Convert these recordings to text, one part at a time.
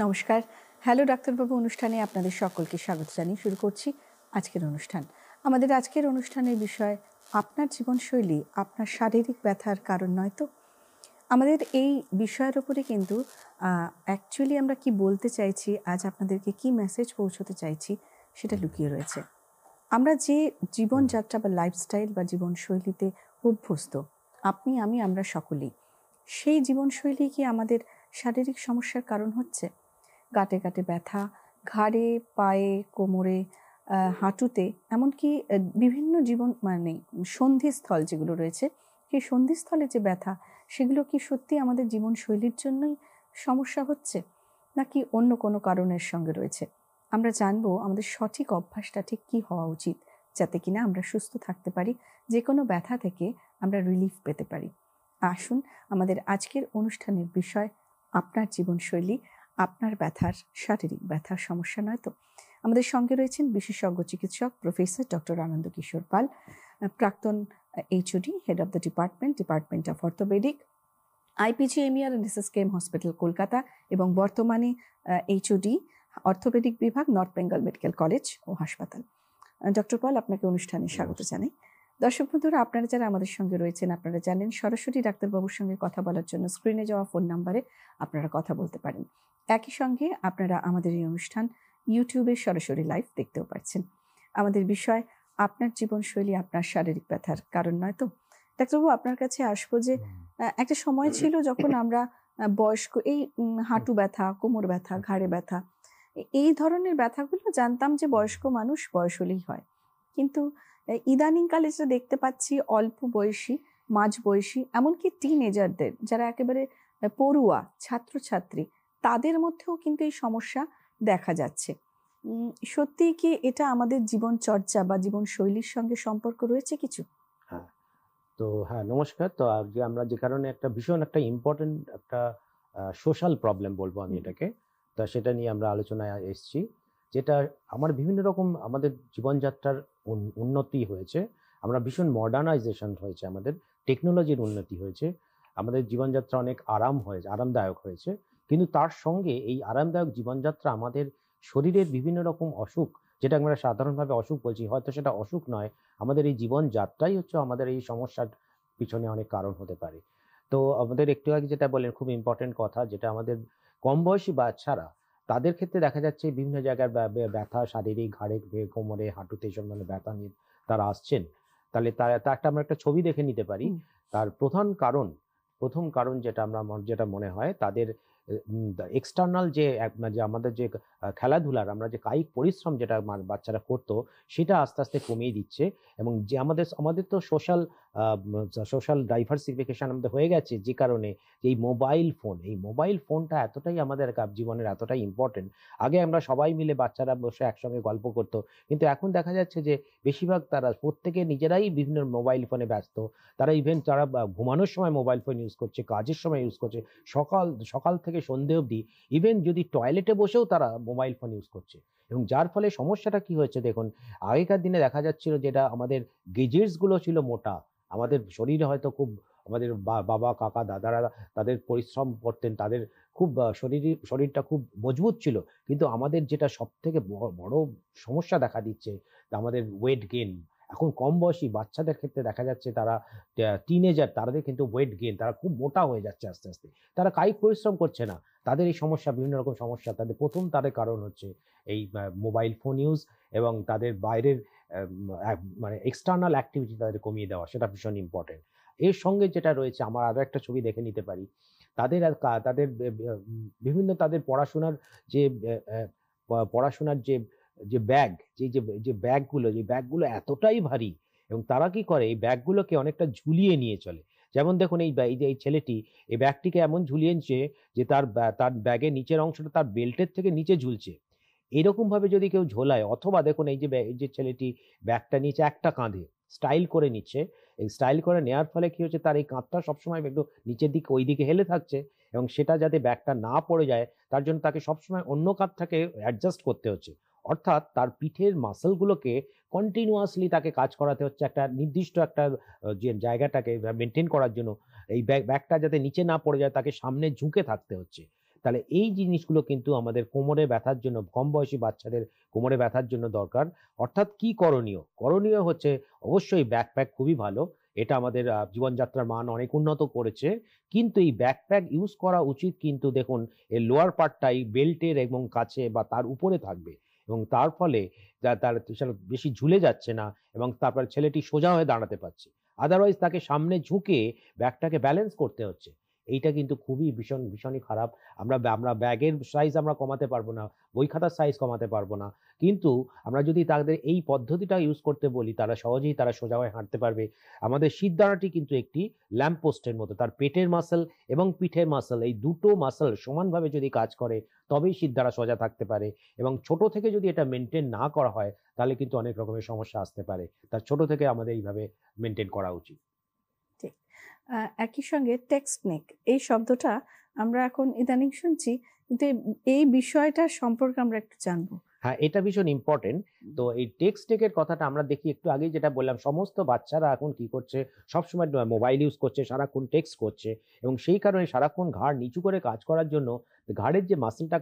নমস্কার। হ্যালো ডাক্তারবাবু অনুষ্ঠানে আপনাদের সকলকে স্বাগত জানিয়ে শুরু করছি আজকের অনুষ্ঠান। আমাদের আজকের অনুষ্ঠানের বিষয় আপনার জীবনশৈলী আপনার শারীরিক ব্যথার কারণ নয় তো? আমাদের এই বিষয়ের উপরে কিন্তু অ্যাকচুয়ালি আমরা কি বলতে চাইছি, আজ আপনাদেরকে কি মেসেজ পৌঁছতে চাইছি সেটা লুকিয়ে রয়েছে। আমরা যে জীবনযাত্রা বা লাইফস্টাইল বা জীবনশৈলীতে অভ্যস্ত, আপনি আমি আমরা সকলেই, সেই জীবনশৈলী কি আমাদের শারীরিক সমস্যার কারণ হচ্ছে? গাঁটে গাঁটে ব্যথা, ঘাড়ে, পায়ে, কোমরে, হাঁটুতে, এমনকি বিভিন্ন সন্ধিস্থল যেগুলো রয়েছে, সেই সন্ধিস্থলে যে ব্যথা, সেগুলো কি সত্যি আমাদের জীবনশৈলীর জন্যই সমস্যা হচ্ছে, নাকি অন্য কোনো কারণের সঙ্গে রয়েছে? আমরা জানবো আমাদের সঠিক অভ্যাসটা ঠিক কী হওয়া উচিত, যাতে কিনা আমরা সুস্থ থাকতে পারি, যে কোনো ব্যথা থেকে আমরা রিলিফ পেতে পারি। আসুন, আমাদের আজকের অনুষ্ঠানের বিষয় আপনার জীবনশৈলী আপনার ব্যথার শারীরিক ব্যথার সমস্যা নয় তো? আমাদের সঙ্গে রয়েছেন বিশেষজ্ঞ চিকিৎসক প্রফেসর ডক্টর আনন্দ কিশোর পাল, প্রাক্তন HOD, head of the department of orthopaedic, IPGMER and SSKM hospital Kolkata, এবং বর্তমানে এইচওডি অর্থোপেডিক বিভাগ, নর্থ বেঙ্গল মেডিকেল কলেজ ও হাসপাতাল। ডক্টর পাল, আপনাকে অনুষ্ঠানে স্বাগত জানাই। দর্শক বন্ধুরা, আপনারা যারা আমাদের সঙ্গে রয়েছেন, আপনারা জানেন সরাসরি ডাক্তারবাবুর সঙ্গে কথা বলার জন্য স্ক্রিনে যাওয়া ফোন নাম্বারে আপনারা কথা বলতে পারেন। একই সঙ্গে আপনারা আমাদের এই অনুষ্ঠান ইউটিউবে সরাসরি লাইভ দেখতেও পাচ্ছেন। আমাদের বিষয় আপনার জীবনশৈলী আপনার শারীরিক ব্যথার কারণ নয় তো? ডাক্তারবাবু, আপনার কাছে আসবো যে একটা সময় ছিল যখন আমরা বয়স্ক এই হাঁটু ব্যথা, কোমর ব্যথা, ঘাড়ে ব্যথা, এই ধরনের ব্যথাগুলো জানতাম যে বয়স্ক মানুষ বয়স হলেই হয়। কিন্তু ইদানিংকালে যেটা দেখতে পাচ্ছি, অল্প বয়সী, মাঝ বয়সী, এমনকি টিনেজারদের যারা একেবারে পড়ুয়া ছাত্রছাত্রী, তাদের মধ্যেও কিন্তু এই সমস্যা দেখা যাচ্ছে। সত্যিই কি এটা আমাদের জীবনচর্চা বা জীবনশৈলীর সঙ্গে সম্পর্ক রয়েছে কিছু? হ্যাঁ, নমস্কার। তো আজকে আমরা যে কারণে একটা ভীষণ একটা ইম্পর্টেন্ট একটা সোশ্যাল প্রবলেম বলবো আমি এটাকে। তা সেটা নিয়ে আমরা আলোচনায় এসেছি। যেটা আমার বিভিন্ন রকম আমাদের জীবনযাত্রার উন্নতি হয়েছে। আমরা ভীষণ মডার্নাইজেশন হয়েছে, আমাদের টেকনোলজির উন্নতি হয়েছে। আমাদের জীবনযাত্রা অনেক আরামদায়ক হয়েছে। কিন্তু তার সঙ্গে এই আরামদায়ক জীবনযাত্রা আমাদের শরীরের বিভিন্ন রকম অসুখ, যেটা আমরা সাধারণভাবে অসুখ বলছি, হয়তো সেটা অসুখ নয়। আমাদের এই জীবনযাত্রাই হচ্ছে আমাদের এই সমস্যার পিছনে অনেক কারণ হতে পারে। তো আমাদের একটু আগে যেটা বললেন, খুব ইম্পর্টেন্ট কথা, যেটা আমাদের কম বয়সী বাচ্চারা, তাদের ক্ষেত্রে দেখা যাচ্ছে বিভিন্ন জায়গার ব্যথা, শারীরিক, ঘাড়ে, কোমরে, হাঁটুতে এইসব ধরনের ব্যথা নিয়ে তারা আসছেন। তাহলে আমরা একটা ছবি দেখে নিতে পারি। তার প্রথম কারণ যেটা আমার যেটা মনে হয়, তাদের এক্সটার্নাল যে আমাদের যে খেলাধুলার, আমরা যে কায়িক পরিশ্রম যেটা বাচ্চারা করতো, সেটা আস্তে আস্তে কমিয়ে দিচ্ছে। এবং যে আমাদের তো সোশ্যাল ডাইভার্সিফিকেশন আমাদের হয়ে গেছে, যে কারণে এই মোবাইল ফোনটা এতটাই আমাদের জীবনের এতটাই ইম্পর্টেন্ট। আগে আমরা সবাই মিলে বাচ্চারা বসে একসঙ্গে গল্প করতো, কিন্তু এখন দেখা যাচ্ছে যে বেশিরভাগ তারা প্রত্যেকে নিজেরাই বিভিন্ন মোবাইল ফোনে ব্যস্ত। তারা ঘুমানোর সময় মোবাইল ফোন ইউজ করছে, কাজের সময় ইউজ করছে, সকাল থেকে সন্ধে অবধি, ইভেন যদি টয়লেটে বসেও তারা মোবাইল ফোন ইউজ করছে। এবং যার ফলে সমস্যাটা কি হয়েছে দেখুন, আগেকার দিনে দেখা যাচ্ছিল যেটা আমাদের গেজেটস গুলো ছিল মোটা, আমাদের শরীরে হয়তো খুব, আমাদের বাবা, কাকা, দাদারা তাদের পরিশ্রম করতেন, তাদের খুব শরীরটা খুব মজবুত ছিল। কিন্তু আমাদের যেটা সবথেকে বড় সমস্যা দেখা দিচ্ছে, আমাদের ওয়েট গেইন। এখন কম বয়সী বাচ্চাদের ক্ষেত্রে দেখা যাচ্ছে, তারা টিনেজার, তাদের কিন্তু ওয়েট গেইন, তারা খুব মোটা হয়ে যাচ্ছে আস্তে আস্তে। তারা কায়িক পরিশ্রম করছে না, তাদের এই সমস্যা, বিভিন্ন রকম সমস্যা। তাদের কারণ হচ্ছে এই মোবাইল ফোন ইউজ, এবং তাদের বাইরের মানে এক্সটার্নাল অ্যাক্টিভিটি তাদের কমিয়ে দেওয়া, সেটা ভীষণ ইম্পর্টেন্ট। এর সঙ্গে যেটা রয়েছে, আমরা আরো একটা ছবি দেখে নিতে পারি। তাদের বিভিন্ন তাদের পড়াশোনার যে পড়াশোনার যে যে ব্যাগ যে ব্যাগগুলো এতটাই ভারী, এবং তারা কি করে, এই ব্যাগগুলোকে অনেকটা ঝুলিয়ে নিয়ে চলে। যেমন দেখুন, এই ছেলেটি এই ব্যাগটিকে এমন ঝুলিয়েছে যে তার ব্যাগের নিচের অংশটা তার বেল্টের থেকে নিচে ঝুলছে। এরকম ভাবে যদি কেউ ঝোলায়, অথবা দেখুন এই যে ছেলেটি ব্যাগটা নিচে একটা কাঁধে স্টাইল করে নিচ্ছে, এই স্টাইল করে নেওয়ার ফলে কি হচ্ছে, তার এই কাঁধটা সবসময় একটু নিচের দিকে, ওই দিকে হেলে থাকছে, এবং সেটা যাতে ব্যাগটা না পড়ে যায়, তার জন্য তাকে সবসময় অন্য কাঁধটাকে অ্যাডজাস্ট করতে হচ্ছে। অর্থাৎ তার পিঠের মাসলগুলোকে কন্টিনিউয়াসলি তাকে কাজ করাতে হচ্ছে, একটা নির্দিষ্ট একটা যে জায়গাটাকে মেনটেন করার জন্য। এই ব্যাগটা যাতে নিচে না পড়ে যায়, তাকে সামনে ঝুঁকে থাকতে হচ্ছে। তাহলে এই জিনিসগুলো কিন্তু আমাদের কোমরে ব্যথার জন্য, কম বয়সী বাচ্চাদের কোমরে ব্যথার জন্য দরকার। অর্থাৎ কি করণীয়? করণীয় হচ্ছে অবশ্যই ব্যাকপ্যাক খুবই ভালো। এটা আমাদের জীবনযাত্রার মান অনেক উন্নত করেছে। কিন্তু এই ব্যাকপ্যাক ইউজ করা উচিত, কিন্তু দেখুন এর লোয়ার পার্টটাই বেল্টের এবং কাছে বা তার উপরে থাকবে এবং তার ফলে তার সেটা বেশি ঝুলে যাচ্ছে না এবং তারপর ছেলেটি সোজা হয়ে দাঁড়াতে পারছে। আদারওয়াইজ তাকে সামনে ঝুঁকে ব্যাগটাকে ব্যালেন্স করতে হচ্ছে। এইটা কিন্তু খুবই ভীষণই খারাপ। আমরা ব্যাগের সাইজ আমরা কমাতে পারব না, বই খাতার সাইজ কমাতে পারব না। কিন্তু আমরা যদি তাদের এই পদ্ধতিটা ইউজ করতে বলি, তারা সহজেই সোজা হয়ে হাঁটতে পারবে। আমাদের শিরদাঁড়াটি কিন্তু একটি ল্যাম্প পোস্টের মতো। তার পেটের মাসল এবং পিঠের মাসল, এই দুটো মাসল সমানভাবে যদি কাজ করে, তবেই শিরদাঁড়া সোজা থাকতে পারে এবং ছোট থেকে যদি এটা মেইনটেইন না করা হয়, তাহলে কিন্তু অনেক রকমের সমস্যা আসতে পারে। তার ছোট থেকে আমাদের এইভাবে মেইনটেইন করা উচিত। ঠিক। একই সঙ্গে টেক্সট-নেক এই শব্দটা আমরা এখন ইদানিং শুনছি। কিন্তু এই বিষয়টা সম্পর্কে আমরা একটু জানবো। হ্যাঁ, এটা ভীষণ ইম্পোর্টেন্ট। তো এই টেক্সট এর কথাটা আমরা দেখি, একটু আগেই যেটা বললাম, সমস্ত বাচ্চারা এখন কি করছে, সবসময় মোবাইল ইউজ করছে, সারাক্ষণ টেক্সট করছে এবং সেই কারণে সারাক্ষণ ঘাড় নিচু করে কাজ করার জন্য ঘাড়ের যে মাসলটা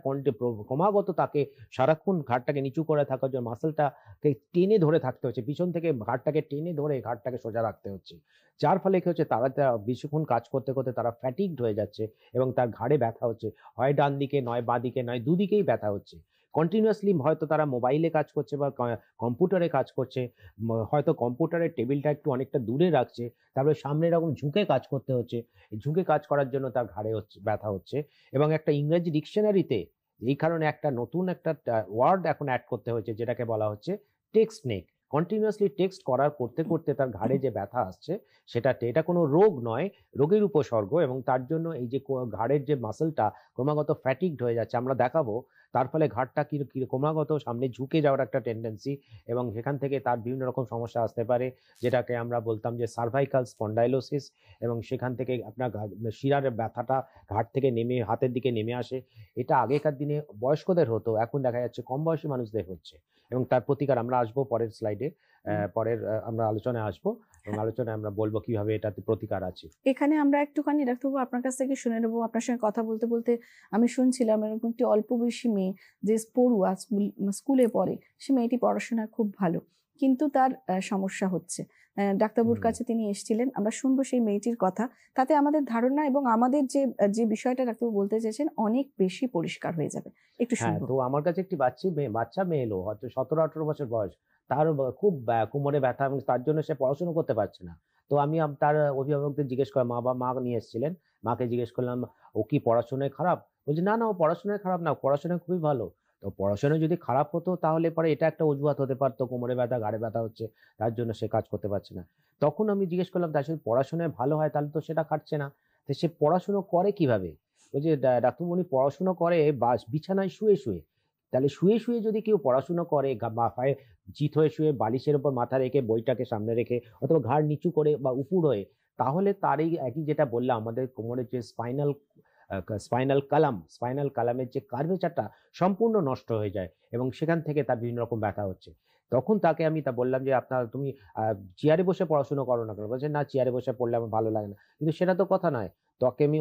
ক্রমাগত তাকে সারাক্ষণ ঘাড়টাকে নিচু করে থাকার জন্য মাসলটাকে টেনে ধরে থাকতে হচ্ছে। পিছন থেকে ঘাড়টাকে টেনে ধরে ঘাড়টাকে সোজা রাখতে হচ্ছে। যার ফলে কি হচ্ছে, তারা বেশিক্ষণ কাজ করতে তারা ফ্যাটিগড হয়ে যাচ্ছে এবং তার ঘাড়ে ব্যথা হচ্ছে। হয় ডান দিকে, নয় বাঁদিকে, নয় দুদিকেই ব্যথা হচ্ছে। কন্টিনিউয়াসলি হয়তো তারা মোবাইলে কাজ করছে বা কম্পিউটারে কাজ করছে। হয়তো কম্পিউটারের টেবিলটা একটু অনেকটা দূরে রাখছে। তারপরে সামনে এরকম ঝুঁকে কাজ করতে হচ্ছে। এই ঝুঁকে কাজ করার জন্য তার ঘাড়ে ব্যথা হচ্ছে এবং একটা ইংরেজি ডিকশনারিতে এই কারণে একটা নতুন একটা ওয়ার্ড এখন এড করতে হয়েছে, যেটাকে বলা হচ্ছে টেক্সট নেক। কন্টিনিউয়াসলি টেক্সট করতে তার ঘাড়ে যে ব্যথা আসছে, এটা কোনো রোগ নয়, রোগের উপসর্গ এবং তার জন্য এই যে ঘাড়ের যে মাসলটা ক্রমাগত ফ্যাটিগড হয়ে যাচ্ছে, আমরা দেখাবো। তার ফলে ঘাড়টা ক্রমাগত সামনে ঝুঁকে যাওয়ার একটা টেনডেন্সি এবং সেখান থেকে তার বিভিন্ন রকম সমস্যা আসতে পারে, যেটাকে আমরা বলতাম যে সার্ভাইকাল স্পন্ডাইলোসিস এবং সেখান থেকে আপনার শিরার ব্যথাটা ঘাড় থেকে নেমে হাতের দিকে নেমে আসে। এটা আগেকার দিনে বয়স্কদের হতো, এখন দেখা যাচ্ছে কম বয়সী মানুষদের হচ্ছে এবং তার প্রতিকার আমরা আসবো পরের স্লাইডে। পরের আমরা আলোচনায় আসবো এবং আলোচনায় আমরা বলবো কিভাবে এটাতে প্রতিকার আছে। এখানে আমরা একটুখানি ডাক্তারবাবু আপনার কাছ থেকে শুনে নেবো। আপনার সঙ্গে কথা বলতে আমি শুনছিলাম এরকম একটি অল্প বয়সী মেয়ে যে পড়ুয়া, স্কুলে পড়ে। সে মেয়েটি পড়াশোনায় খুব ভালো। কিন্তু তার সমস্যা হচ্ছে। ডাক্তারবাবুর হুম। কাছে তিনি এসেছিলেন। আমরা শুনবো সেই মেয়েটির কথা। তাতে আমাদের ধারণা এবং আমাদের যে বিষয়টা ডাক্তারবাবু বলতে চেয়েছেন অনেক বেশি পরিষ্কার হয়ে যাবে। একটু হ্যাঁ, শুনবো। তো আমার কাছে একটি বাচ্চা মেয়ে এলো, হয়তো ১৭-১৮ বছর বয়স। তার খুব কোমরে ব্যথা এবং তার জন্য সে পড়াশোনা করতে পারছে না। তো আমি তার অভিভাবকদের জিজ্ঞেস করলাম, মা নিয়ে এসেছিলেন। মাকে জিজ্ঞেস করলাম, "ও কি পড়াশোনায় খারাপ?" বলছে, "না, ও পড়াশোনায় খারাপ না, পড়াশোনায় খুবই ভালো।" তো পড়াশোনায় যদি খারাপ হতো তাহলে পরে এটা একটা অজুহাত হতে পারত, কোমরে ব্যথা, ঘাড়ে ব্যথা হচ্ছে, তার জন্য সে কাজ করতে পারছে না। তখন আমি জিজ্ঞেস করলাম, "তা যদি পড়াশোনায় ভালো হয় তাহলে তো সেটা খাটছে না। তো সে পড়াশুনো করে কিভাবে?" বলছে, ডাক্তারবাবু উনি পড়াশুনো করে বিছানায় শুয়ে। তাহলে শুয়ে যদি কেউ পড়াশুনো করে, বা হয় চিত হয়ে শুয়ে বালিশের উপর মাথা রেখে বইটাকে সামনে রেখে অথবা ঘাড় নিচু করে বা উপুড় হয়ে, তাহলে তার এই একই যেটা বললাম, আমাদের কোমরের যে স্পাইনাল কালামের যে কার্ভেচারটা সম্পূর্ণ নষ্ট হয়ে যায় এবং সেখান থেকে তার বিভিন্ন রকম ব্যথা হচ্ছে। তখন তাকে আমি বললাম যে, তুমি চেয়ারে বসে পড়াশোনা করো না কেন?" বলছে, "না, চেয়ারে বসে পড়লে আমার ভালো লাগে না।" কিন্তু সেটা তো কথা নয়। তাকে আমি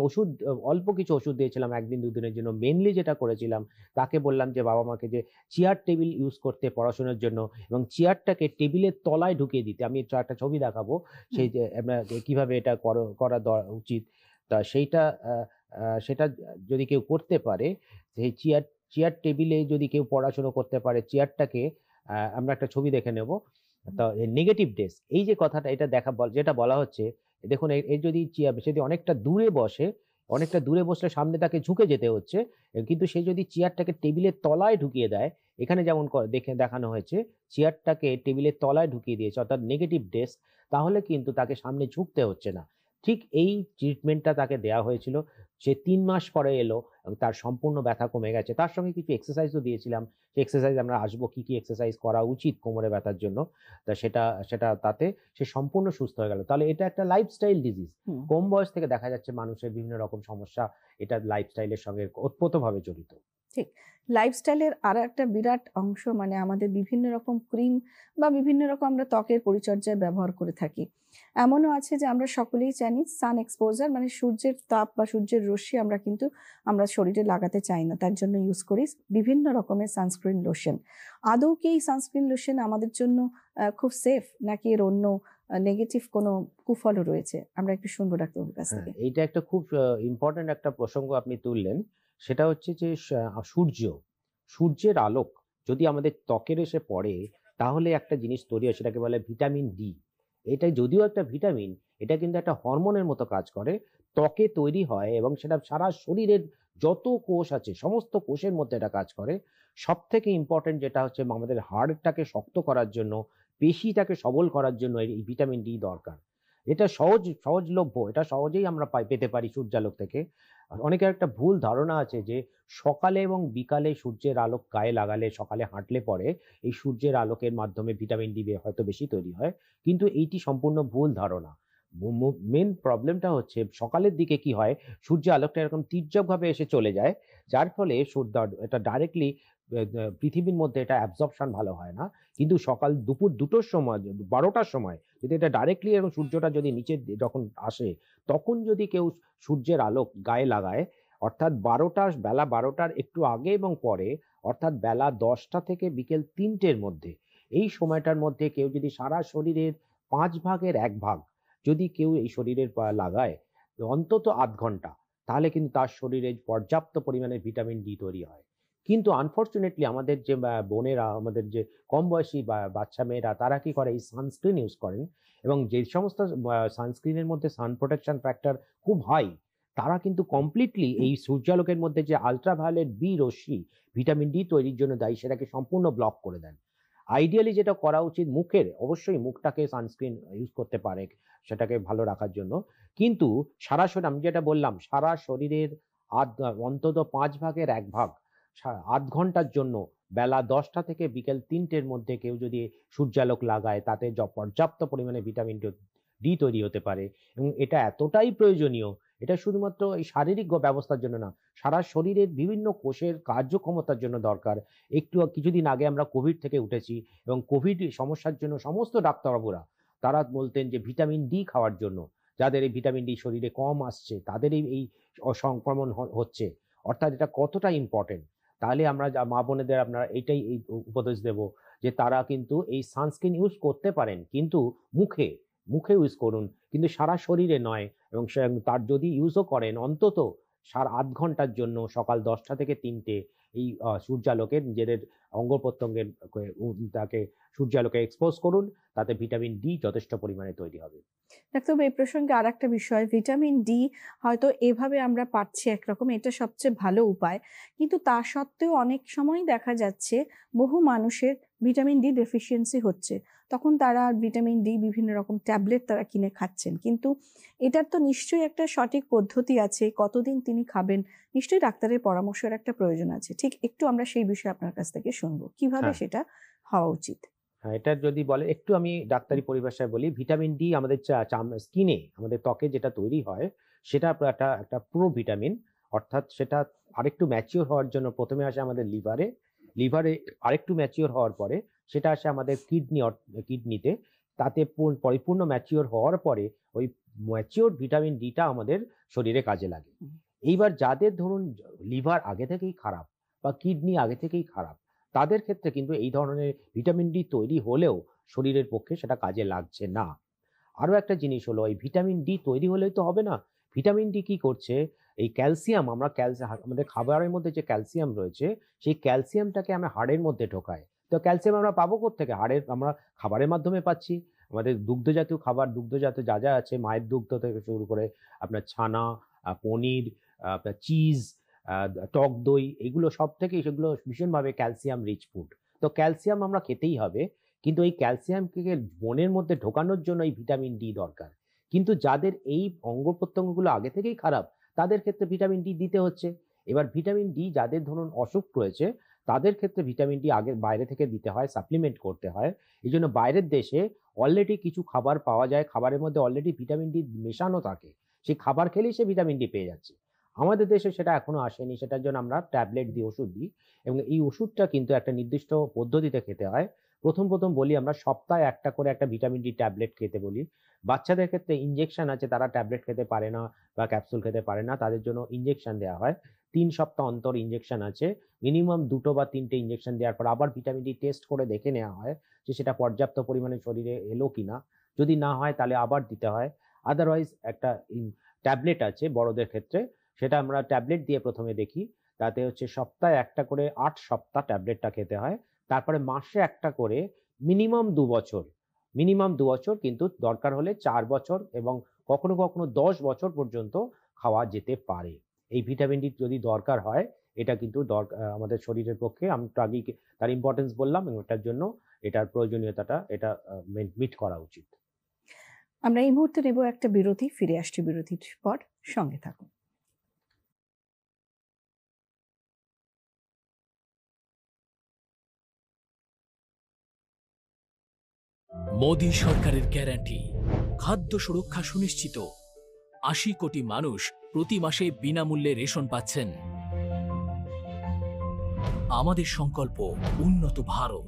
অল্প কিছু ওষুধ দিয়েছিলাম ১ দিন ২ দিনের জন্য। মেইনলি যেটা করেছিলাম, তাকে বললাম যে বাবা-মাকে যে চেয়ার টেবিল ইউজ করতে পড়াশোনার জন্য এবং চেয়ারটাকে টেবিলের তলায় ঢুকিয়ে দিতে। আমি একটা ছবি দেখাবো। হুম। সেই যে আমরা কিভাবে এটা করা উচিত। তা সেটা যদি কেউ করতে পারে, সেই চেয়ার টেবিলে যদি কেউ পড়াশোনা করতে পারে, চেয়ারটাকে আমরা একটা ছবি দেখে নেব। তো নেগেটিভ ডেস্ক, এই যে কথাটা, এটা যেটা বলা হচ্ছে, দেখুন এ যদি যদি অনেকটা দূরে বসলে সামনে তাকে ঝুঁকে যেতে হচ্ছে। কিন্তু সে যদি চেয়ারটাকে টেবিলের তলায় ঢুকিয়ে দেয়, এখানে যেমন দেখানো হয়েছে, চেয়ারটাকে টেবিলের তলায় ঢুকিয়ে দিয়েছে, অর্থাৎ নেগেটিভ ডেস্ক, তাহলে কিন্তু তাকে সামনে ঝুঁকতে হচ্ছে না। ঠিক এই ট্রিটমেন্টটা তাকে দেয়া হয়েছিল। সে ৩ মাস পরে এলো এবং তার সম্পূর্ণ ব্যথা কমে গেছে। তার সঙ্গে কিছু এক্সারসাইজও দিয়েছিলাম। সেই এক্সারসাইজ আমরা আসবো, কি এক্সারসাইজ করা উচিত কোমরে ব্যথার জন্য। তা সেটা তাতে সে সম্পূর্ণ সুস্থ হয়ে গেল। তাহলে এটা একটা লাইফস্টাইল ডিজিজ। হুম। কম বয়স থেকে দেখা যাচ্ছে মানুষের বিভিন্ন রকম সমস্যা এটা লাইফস্টাইলের সঙ্গে ওতপ্রোতভাবে জড়িত। ঠিক। লাইফস্টাইলের আর একটা বিরাট অংশ মানে আমাদের বিভিন্ন রকম ক্রিম বা বিভিন্ন রকম আমরা ত্বকের পরিচর্যায় ব্যবহার করে থাকি। এমনও আছে যে আমরা সকলেই জানি সান এক্সপোজার মানে সূর্যের তাপ বা সূর্যের রশ্মি আমরা কিন্তু আমরা শরীরে লাগাতে চাই না। তার জন্য ইউজ করি বিভিন্ন রকমের সানস্ক্রিন লোশন। আদৌ কি এই সানস্ক্রিন লোশন আমাদের জন্য খুব সেফ নাকি এর অন্য নেগেটিভ কোনো কুফলও রয়েছে? আমরা একটু শুনবো ডাক্তারবাবুর কাছ হ্যাঁ, থেকে। এইটা একটা খুব ইম্পর্টেন্ট একটা প্রসঙ্গ আপনি তুললেন। সেটা হচ্ছে যে সূর্যের আলোক যদি আমাদের ত্বকের এসে পড়ে, তাহলে একটা জিনিস তৈরি হয়, সেটাকে বলে ভিটামিন ডি। এটা যদিও একটা ভিটামিন, এটা কিন্তু একটা হরমোনের মতো কাজ করে। ত্বকে তৈরি হয় এবং সেটা সারা শরীরের যত কোষ আছে সমস্ত কোষের মধ্যে এটা কাজ করে। সবথেকে ইম্পর্টেন্ট যেটা হচ্ছে আমাদের হাড়টাকে শক্ত করার জন্য, পেশিটাকে সবল করার জন্য এই ভিটামিন ডি দরকার। এটা সহজলভ্য। এটা সহজেই আমরা পেতে পারি সূর্যালোক থেকে। অনেকের একটা ভুল ধারণা আছে যে সকালে এবং বিকালে সূর্যের আলোক গায়ে লাগালে, সকালে হাঁটলে পরে এই সূর্যের আলোকের মাধ্যমে ভিটামিন ডি হয়তো বেশি তৈরি হয়। কিন্তু এইটি সম্পূর্ণ ভুল ধারণা। মেইন প্রবলেমটা হচ্ছে সকালের দিকে কি হয়, সূর্যের আলোকটা এরকম তীর্যকভাবে এসে চলে যায়। যার ফলে এটা ডাইরেক্টলি পৃথিবীর মধ্যে এটা অ্যাবজর্পশন ভালো হয় না। কিন্তু দুপুর ২ টোর সময়, ১২ টার সময় যদি এটা ডাইরেক্টলি এবং সূর্যটা যদি নিচে যখন আসে, তখন যদি কেউ সূর্যের আলোক গায়ে লাগায়, অর্থাৎ বেলা ১২ টার একটু আগে এবং পরে, অর্থাৎ বেলা ১০টা থেকে বিকেল ৩টের মধ্যে, এই সময়টার মধ্যে কেউ যদি সারা শরীরের ৫ ভাগের ১ ভাগ যদি কেউ এই শরীরের লাগায়, অন্তত ০.৫ ঘন্টা, তাহলে কিন্তু তার শরীরে পর্যাপ্ত পরিমাণে ভিটামিন ডি তৈরি হয়। কিন্তু আনফরচুনেটলি আমাদের যে বোনেরা, আমাদের যে কম বয়সী বাচ্চা মেয়েরা, তারা কি করে, এই সানস্ক্রিন ইউজ করেন এবং যে সমস্ত সানস্ক্রিনের মধ্যে সান প্রোটেকশন ফ্যাক্টর খুব হাই, তারা কিন্তু কমপ্লিটলি এই সূর্যালোকের মধ্যে যে আল্ট্রাভায়োলেট বি রশ্মি ভিটামিন ডি তৈরির জন্য দায়ী, সেটাকে সম্পূর্ণ ব্লক করে দেন। আইডিয়ালি যেটা করা উচিত, অবশ্যই মুখটাকে সানস্ক্রিন ইউজ করতে পারে সেটাকে ভালো রাখার জন্য। কিন্তু সারা শরীর, আমি যেটা বললাম, সারা শরীরের অন্তত ৫ ভাগের ১ ভাগ ০.৫ ঘন্টার জন্য বেলা ১০টা থেকে বিকেল ৩টের মধ্যে কেউ যদি সূর্যালোক লাগায়, তাতে পর্যাপ্ত পরিমাণে ভিটামিন ডি তৈরি হতে পারে এবং এটা এতটাই প্রয়োজনীয়, এটা শুধুমাত্র এই শারীরিক ব্যবস্থার জন্য না, সারা শরীরের বিভিন্ন কোষের কার্যক্ষমতার জন্য দরকার। কিছুদিন আগে আমরা কোভিড থেকে উঠেছি এবং কোভিড সমস্যার জন্য সমস্ত ডাক্তারবাবুরা তারা বলতেন যে ভিটামিন ডি খাওয়ার জন্য। যাদের এই ভিটামিন ডি শরীরে কম আসছে, তাদের এই সংক্রমণ হচ্ছে। অর্থাৎ এটা কতটা ইম্পর্টেন্ট। তাহলে আমরা মা বোনেদের আপনারা এই উপদেশ দেব যে তারা কিন্তু এই সানস্ক্রিন ইউজ করতে পারেন, কিন্তু মুখে ইউজ করুন, কিন্তু সারা শরীরে নয়। এবং তার যদি ইউজও করেন, অন্তত ৮.৫ ঘন্টার জন্য সকাল ১০টা থেকে ৩টে এই সূর্যালোকে নিজেদের অঙ্গ প্রত্যঙ্গের তাকে সূর্যালোকে এক্সপোজ করুন, তাতে ভিটামিন ডি যথেষ্ট পরিমাণে তৈরি হবে। ডাক্তারবাবু এই প্রসঙ্গে আরেকটা বিষয়, ভিটামিন ডি হয়তো এভাবে আমরা পাচ্ছি একরকম, এটা সবচেয়ে ভালো উপায়। কিন্তু তা সত্ত্বেও অনেক সময় দেখা যাচ্ছে বহু মানুষের ভিটামিন ডি ডেফিসিয়েন্সি হচ্ছে। তখন তারা ভিটামিন ডি বিভিন্ন রকম ট্যাবলেট তারা কিনে খাচ্ছেন। কিন্তু এটার তো নিশ্চয়ই একটা সঠিক পদ্ধতি আছে, কতদিন তিনি খাবেন? নিশ্চয়ই ডাক্তারের পরামর্শের একটা প্রয়োজন আছে। ঠিক একটু আমরা সেই বিষয়ে আপনার কাছ থেকে শুনবো। কিভাবে হ্যাঁ। সেটা হওয়া উচিত? হ্যাঁ, এটা যদি বলেন, একটু আমি ডাক্তারি পরিভাষায় বলি। ভিটামিন ডি আমাদের স্কিনে, আমাদের ত্বকে যেটা তৈরি হয়, সেটা একটা প্রোভিটামিন। অর্থাৎ সেটা আরেকটু ম্যাচিউর হওয়ার জন্য ১ম এ আসে আমাদের লিভারে। লিভারে আরেকটু ম্যাচিউর হওয়ার পরে সেটা আসে আমাদের কিডনিতে। তাতে পরিপূর্ণ ম্যাচিউর হওয়ার পরে ওই ম্যাচিউরড ভিটামিন ডি টা আমাদের শরীরে কাজে লাগে। হুম। এইবার যাদের ধরুন লিভার আগে থেকেই খারাপ বা কিডনি আগে থেকেই খারাপ, তাদের ক্ষেত্রে কিন্তু এই ধরনের ভিটামিন ডি তৈরি হলেও শরীরের পক্ষে সেটা কাজে লাগছে না। আরো একটা জিনিস হলো, এই ভিটামিন ডি তৈরি হলেই তো হবে না। ভিটামিন ডি কি করছে? এই ক্যালসিয়াম, আমাদের খাবারের মধ্যে যে ক্যালসিয়াম রয়েছে, সেই ক্যালসিয়ামটাকে আমরা হাড়ের মধ্যে ঢোকাই। তো ক্যালসিয়াম আমরা পাবো কোত্থেকে? আমরা খাবারের মাধ্যমে পাচ্ছি। আমাদের দুগ্ধজাতীয় খাবার, দুগ্ধজাত যা আছে, মায়ের দুগ্ধ থেকে শুরু করে আপনার ছানা, পনির, আপনার চিজ, আ টক দই, এগুলো সব থেকেই সেগুলো ভীষণভাবে ক্যালসিয়াম রিচ ফুড। তো ক্যালসিয়াম আমরা খেতেই হবে। কিন্তু এই ক্যালসিয়ামকে বোনের মধ্যে ঢোকানোর জন্য এই ভিটামিন ডি দরকার। কিন্তু যাদের এই অঙ্গ-প্রত্যঙ্গগুলো আগে থেকেই খারাপ, তাদের ক্ষেত্রে ভিটামিন ডি দিতে হচ্ছে। এবার ভিটামিন ডি যাদের ধরুন অসুখ রয়েছে, তাদের ক্ষেত্রে ভিটামিন ডি আগে বাইরে থেকে দিতে হয়, সাপ্লিমেন্ট করতে হয়। এজন্য বাইরের দেশে অলরেডি কিছু খাবার পাওয়া যায়, খাবারের মধ্যে অলরেডি ভিটামিন ডি মেশানো থাকে। সেই খাবার খেলেই সে ভিটামিন ডি পেয়ে যাচ্ছে। আমাদের দেশে সেটা এখনো আসেনি, সেটার জন্য আমরা ট্যাবলেট দিই, ওষুধ দিই এবং এই ওষুধটা কিন্তু একটা নির্দিষ্ট পদ্ধতিতে খেতে হয়। প্রথম বলি আমরা সপ্তাহে একটা করে একটা ভিটামিন ডি ট্যাবলেট খেতে বলি। বাচ্চাদের ক্ষেত্রে ইনজেকশন আছে, তারা ট্যাবলেট খেতে পারে না বা ক্যাপসুল খেতে পারে না, তাদের জন্য ইনজেকশন দেওয়া হয়। ৩ সপ্তাহ অন্তর ইনজেকশন আছে। মিনিমাম ২ টো বা ৩ টে ইনজেকশন দেওয়ার পর আবার ভিটামিন ডি টেস্ট করে দেখে নেওয়া হয় যে সেটা পর্যাপ্ত পরিমাণে শরীরে এলো কিনা। যদি না হয় তাহলে আবার দিতে হয়। আদারওয়াইজ একটা ট্যাবলেট আছে বড়দের ক্ষেত্রে, সেটা আমরা ট্যাবলেট দিয়ে ১ম এ দেখি। তাতে হচ্ছে সপ্তাহে একটা করে ৮ সপ্তাহ ট্যাবলেটটা খেতে হয়। তারপরে মাসে একটা করে মিনিমাম ২ বছর, কিন্তু দরকার হলে ৪ বছর এবং কখনো ১০ বছর পর্যন্ত খাওয়া যেতে পারে। এই ভিটামিন ডি যদি দরকার হয়, এটা কিন্তু আমাদের শরীরের পক্ষে আমি একটু আগেই তার ইম্পোর্টেন্স বললাম এবং এটার জন্য এটার প্রয়োজনীয়তাটা এটা মিট করা উচিত। আমরা এই মুহূর্তে নেব একটা বিরতি, ফিরে আসছি বিরতির পর, সঙ্গে থাকুন। মোদী সরকারের গ্যারান্টি, খাদ্য সুরক্ষা সুনিশ্চিত। ৮০ কোটি মানুষ প্রতি মাসে বিনামূল্যে রেশন পাচ্ছেন। আমাদের সংকল্প উন্নত ভারত।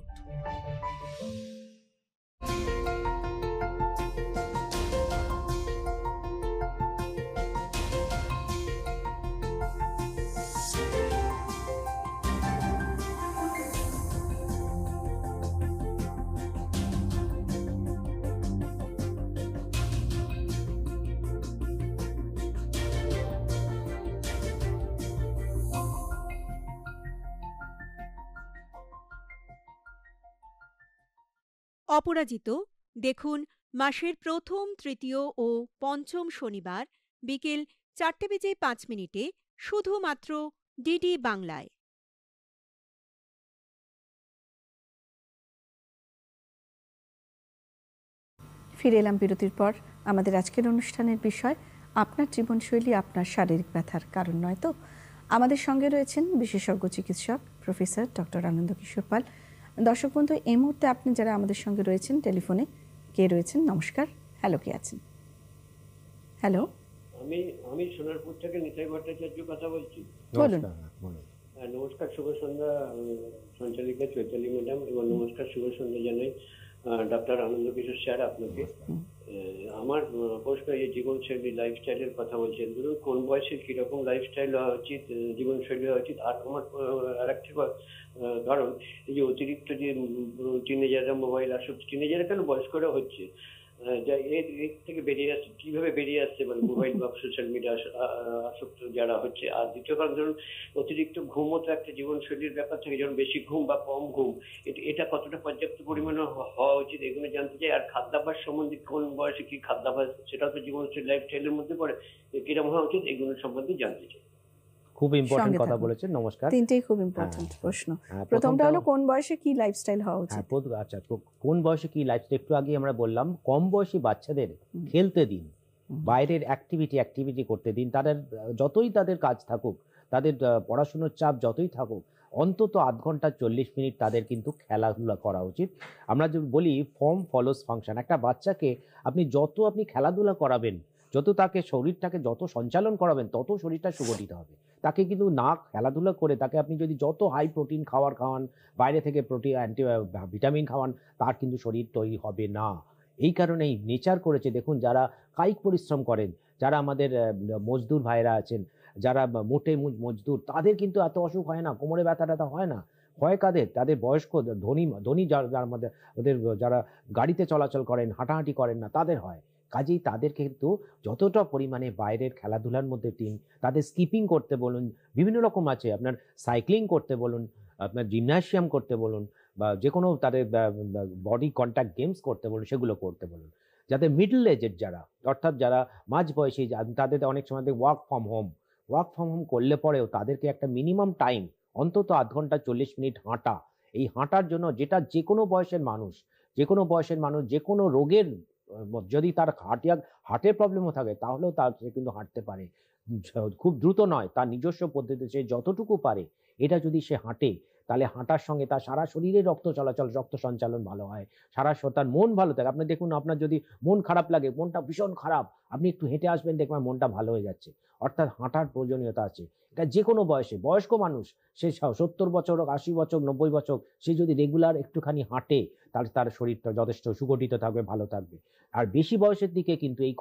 অপরাজিত দেখুন মাসের প্রথম, তৃতীয় ও পঞ্চম শনিবার বিকেল ৪:৫ শুধুমাত্র ডিডি বাংলায়। ফিরে এলাম বিরতির পর। আমাদের আজকের অনুষ্ঠানের বিষয় আপনার জীবনশৈলী আপনার শারীরিক ব্যথার কারণ নয় তো। আমাদের সঙ্গে রয়েছেন বিশেষজ্ঞ চিকিৎসক প্রফেসর ডক্টর আনন্দ কিশোর পাল। দর্শক বন্ধু, এই মুহূর্তে আপনি যারা আমাদের সঙ্গে রয়েছেন টেলিফোনে, কে রয়েছেন? নমস্কার। হ্যালো, কে আছেন? হ্যালো, আমি সোনারপুর থেকে নিতাই ভট্টাচার্য কথা বলছি। বলুন। বলুন। নমস্কার, শুভ সন্ধ্যা সঞ্চালিকা চৈতালি ম্যাডাম, এবং নমস্কার শুভ সন্ধ্যা জানাই ডক্টর আনন্দ কিশোর স্যার আপনাকে। আমার প্রশ্ন, এই জীবনশৈলী লাইফস্টাইলের কথা বলছেন, ধরুন কোন বয়সে কিরকম লাইফস্টাইল হওয়া উচিত, জীবনশৈলী হওয়া উচিত। আর আমার আরেকটি কারণ, এই যে অতিরিক্ত যে টিনেজাররা মোবাইল আসক্ত, টিনেজাররা কেন বয়স্করা হচ্ছে, যা এর থেকে বেরিয়ে আসছে, কিভাবে বেরিয়ে আসছে, মানে মোবাইল বা সোশ্যাল মিডিয়া আসক্ত যারা হচ্ছে। আর দ্বিতীয় কারণ, ধরুন অতিরিক্ত ঘুমও তো একটা জীবনশৈলীর ব্যাপার থাকে, যেমন বেশি ঘুম বা কম ঘুম, এটা কতটা পর্যাপ্ত পরিমাণে হওয়া উচিত, এগুলো জানতে চাই। আর খাদ্যাভ্যাস সম্বন্ধে, কোন বয়সে কি খাদ্যাভ্যাস, সেটাও তো জীবনশৈলী লাইফস্টাইলের মধ্যে পড়ে, কিরকম হওয়া উচিত, এগুলো সম্বন্ধে জানতে চাই। খুব ইম্পর্টেন্ট সঙ্গে কথা থাকুন। বলেছেন। নমস্কার। তিনটেই খুব ইম্পর্টেন্ট হ্যাঁ, প্রশ্ন। হ্যাঁ, প্রথমটা হলো কোন বয়সে কি লাইফস্টাইল হওয়া হ্যাঁ, উচিত? আচ্ছা, তো কোন বয়সে কি লাইফস্টাইল, একটু আগে আমরা বললাম কম বয়সী বাচ্চাদের খেলতে দিন, বাইরের অ্যাক্টিভিটি করতে দিন। তাদের যতই তাদের কাজ থাকুক, তাদের পড়াশোনার চাপ যতই থাকুক, অন্তত ০.৫ ঘন্টা ৪০ মিনিট তাদের কিন্তু খেলাধুলা করা উচিত। আমরা যে বলি ফর্ম ফলোস ফাংশন, একটা বাচ্চাকে আপনি খেলাধুলা করাবেন, যত তাকে শরীরটাকে যত সঞ্চালন করাবেন, তত শরীরটা সুগঠিত হবে। তাকে কিন্তু না খেলাধুলা করে তাকে আপনি যদি যত হাই প্রোটিন খাবার খাওয়ান, বাইরে থেকে ভিটামিন খাওয়ান, তার কিন্তু শরীর তৈরি হবে না। এই কারণেই নেচার করেছে, দেখুন যারা কায়িক পরিশ্রম করেন, যারা আমাদের মজদুর ভাইরা আছেন, যারা মোটে মজদুর, তাদের কিন্তু এত অসুখ হয় না, কোমরে ব্যথা-ট্যাথা হয় না। হয় কাদের? তাদের বয়স্ক ধনী যারা আমাদের ওদের যারা গাড়িতে চলাচল করেন, হাঁটাহাঁটি করেন না, তাদের হয়। কাজেই তাদেরকে কিন্তু যতটা পরিমাণে বাইরের খেলাধুলার মধ্যে তাদের স্কিপিং করতে বলুন, বিভিন্ন রকম আছে, আপনার সাইক্লিং করতে বলুন, আপনার জিমন্যাসিয়াম করতে বলুন, বা যেকোনো তাদের বডি কন্ট্যাক্ট গেমস করতে বলুন, সেগুলো করতে বলুন। যাতে মিডল এজেড যারা, অর্থাৎ যারা মাঝবয়সী, তাদের অনেক সময় ওয়ার্ক ফ্রম হোম করলে পরেও তাদেরকে একটা মিনিমাম টাইম, অন্তত ০.৫ ঘন্টা ৪০ মিনিট হাঁটা। এই হাঁটার জন্য, যেটা যেকোনো বয়সের মানুষ, যেকোনো রোগের যদি তার হার্টের প্রবলেমও থাকে, তাহলেও সে কিন্তু হাঁটতে পারে। খুব দ্রুত নয়, তার নিজস্ব পদ্ধতিতে সে যতটুকু পারে, এটা যদি সে হাঁটে, তাহলে হাঁটার সঙ্গে তার সারা শরীরে রক্ত চলাচল, রক্ত সঞ্চালন ভালো হয়, তার মন ভালো থাকে। আপনি দেখুন, আপনার যদি মন খারাপ লাগে, মনটা ভীষণ খারাপ, আপনি একটু হেঁটে আসবেন, দেখবেন মনটা ভালো হয়ে যাচ্ছে। অর্থাৎ হাঁটার প্রয়োজনীয়তা আছে। এটা যে কোনো বয়সে, বয়স্ক মানুষ, সে 70 বছর হোক, 80 বছর, 90 বছর, সে যদি রেগুলার একটুখানি হাঁটে, তাহলে তার শরীরটা যথেষ্ট সুগঠিত থাকবে, ভালো থাকবে। আর বেশি বয়সের দিকে কিন্তু এই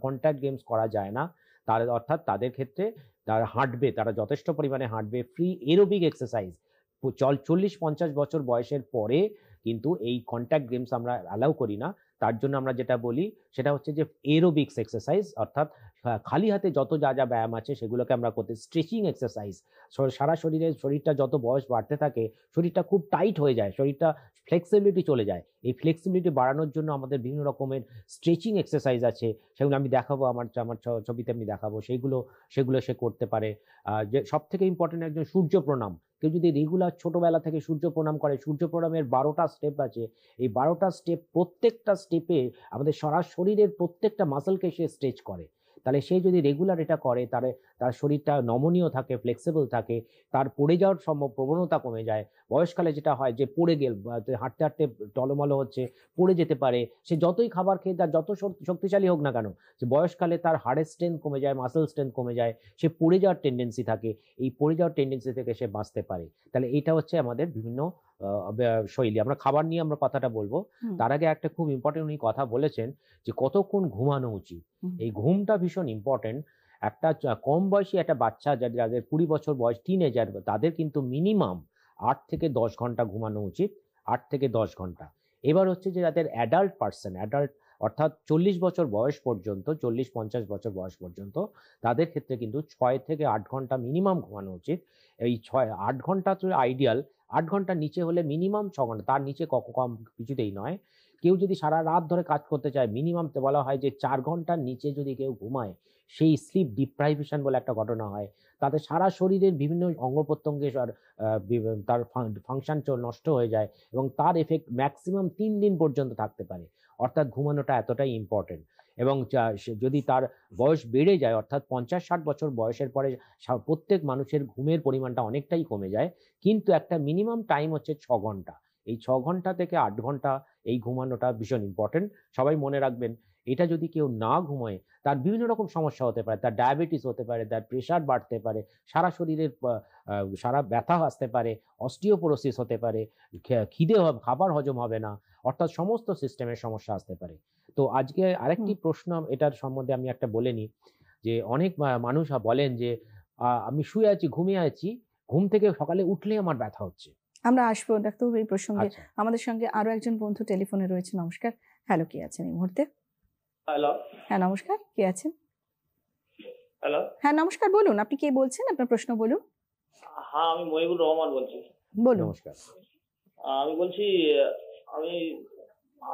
কন্ট্যাক্ট গেমস করা যায় না। অর্থাৎ তাদের ক্ষেত্রে তারা হাঁটবে, তারা যথেষ্ট পরিমাণে হাঁটবে। ফ্রি এরোবিক এক্সারসাইজ 40-50 বছর বয়সের পরে কিন্তু এই কন্ট্যাক্ট গেমস আমরা অ্যালাউ করি না। তার জন্য আমরা যেটা বলি সেটা হচ্ছে যে এরোবিক্স এক্সারসাইজ, অর্থাৎ খালি হাতে যত যা যা ব্যায়াম আছে সেগুলোকে আমরা করতে, স্ট্রেচিং এক্সারসাইজ। সারা শরীরটা যত বয়স বাড়তে থাকে, শরীরটা খুব টাইট হয়ে যায়, শরীরটা ফ্লেক্সিবিলিটি চলে যায়। এই ফ্লেক্সিবিলিটি বাড়ানোর জন্য আমাদের বিভিন্ন রকমের স্ট্রেচিং এক্সারসাইজ আছে, সেগুলো আমি দেখাবো, আমার ছবিতে আমি দেখাবো, সেগুলো সে করতে পারে। যে সব থেকে ইম্পর্টেন্ট, একজন সূর্য প্রণাম, কেউ যদি রেগুলার ছোটবেলা থেকে সূর্য প্রণাম করে, সূর্য প্রণামের 12টা স্টেপ আছে, এই 12টা স্টেপ, প্রত্যেকটা স্টেপে আমাদের সারা শরীরের প্রত্যেকটা মাসলকে সে স্ট্রেচ করে। তাহলে সে যদি রেগুলার এটা করে, তাহলে তার শরীরটা নমনীয় থাকে, ফ্লেক্সিবল থাকে, তার পড়ে যাওয়ার প্রবণতা কমে যায়। বয়সকালে যেটা হয় যে পড়ে হাঁটতে হাঁটতে টলমলো হচ্ছে, পড়ে যেতে পারে, সে যতই খাবার খেয়ে, তার যত শক্তিশালী হোক না কেন, যে বয়সকালে তার হাড়ের স্ট্রেংথ কমে যায়, মাসেল স্ট্রেংথ কমে যায়, সে পড়ে যাওয়ার টেন্ডেন্সি থাকে। এই পড়ে যাওয়ার টেন্ডেন্সি থেকে সে বাঁচতে পারে। তাহলে এটা হচ্ছে আমাদের বিভিন্ন শৈলী। আমরা খাবার নিয়ে আমরা কথাটা বলবো। তার আগে একটা খুব ইম্পর্টেন্ট উনি কথা বলেছেন যে কতক্ষণ ঘুমানো উচিত। এই ঘুমটা ভীষণ ইম্পর্টেন্ট। একটা কম বয়সী একটা বাচ্চা, যাদের 20 বছর বয়স, টিনেজার, তাদের কিন্তু মিনিমাম 8 থেকে 10 ঘন্টা ঘুমানো উচিত, 8 থেকে 10 ঘন্টা। এবার হচ্ছে যে যাদের অ্যাডাল্ট অর্থাৎ 40 বছর বয়স পর্যন্ত, 40-50 বছর বয়স পর্যন্ত, তাদের ক্ষেত্রে কিন্তু 6 থেকে 8 ঘন্টা মিনিমাম ঘুমানো উচিত। এই 6-8 ঘন্টা তো আইডিয়াল, 8 ঘন্টার নিচে হলে মিনিমাম 6 ঘন্টা, তার নিচে কম কিছুতেই নয়। কেউ যদি সারা রাত ধরে কাজ করতে চায়, মিনিমাম তো বলা হয় যে 4 ঘন্টার নিচে যদি কেউ ঘুমায়, সেই স্লিপ ডিপ্রাইভেশন বলে একটা ঘটনা হয়। তাতে সারা শরীরের বিভিন্ন অঙ্গ প্রত্যঙ্গে তার ফাংশন নষ্ট হয়ে যায় এবং তার এফেক্ট ম্যাক্সিমাম 3 দিন পর্যন্ত থাকতে পারে। অর্থাৎ ঘুমানোটা এতটাই ইম্পর্টেন্ট। এবং যদি তার বয়স বেড়ে যায়, অর্থাৎ 50-60 বছর বয়সের পরে প্রত্যেক মানুষের ঘুমের পরিমাণটা অনেকটাই কমে যায়, কিন্তু একটা মিনিমাম টাইম হচ্ছে 6 ঘন্টা। এই 6 ঘন্টা থেকে 8 ঘন্টা এই ঘুমানোটা ভীষণ ইম্পর্টেন্ট। সবাই মনে রাখবেন, এটা যদি কেউ না ঘুমায়, তার বিভিন্ন রকম সমস্যা হতে পারে, তার ডায়াবেটিস হতে পারে, তার প্রেশার বাড়তে পারে, সারা শরীরের সারা ব্যথা আসতে পারে, অস্টিওপোরোসিস হতে পারে, খাবার হজম হবে না, অর্থাৎ সমস্ত সিস্টেমের সমস্যা আসতে পারে। তো আজকে আরেকটি প্রশ্ন এটার সম্বন্ধে আমি একটা বলে নিই, যে অনেক মানুষ বলেন যে আমি শুয়ে আছি, ঘুমিয়ে আছি, ঘুম থেকে সকালে উঠলেই আমার ব্যথা হচ্ছে। আমরা আসবো ডাক্তারবাবু এই প্রসঙ্গে। আচ্ছা। আমাদের সঙ্গে আরো একজন বন্ধু টেলিফোনে রয়েছে। নমস্কার। হ্যালো, কে আছেন এই মুহূর্তে? হ্যালো। হ্যাঁ নমস্কার, কে আছেন? হ্যালো। হ্যাঁ নমস্কার, বলুন, আপনি কে বলছেন? আপনার প্রশ্ন বলুন। হ্যাঁ, আমি মহিবুর রহমান বলছি। বলুন। নমস্কার। আমি বলছি,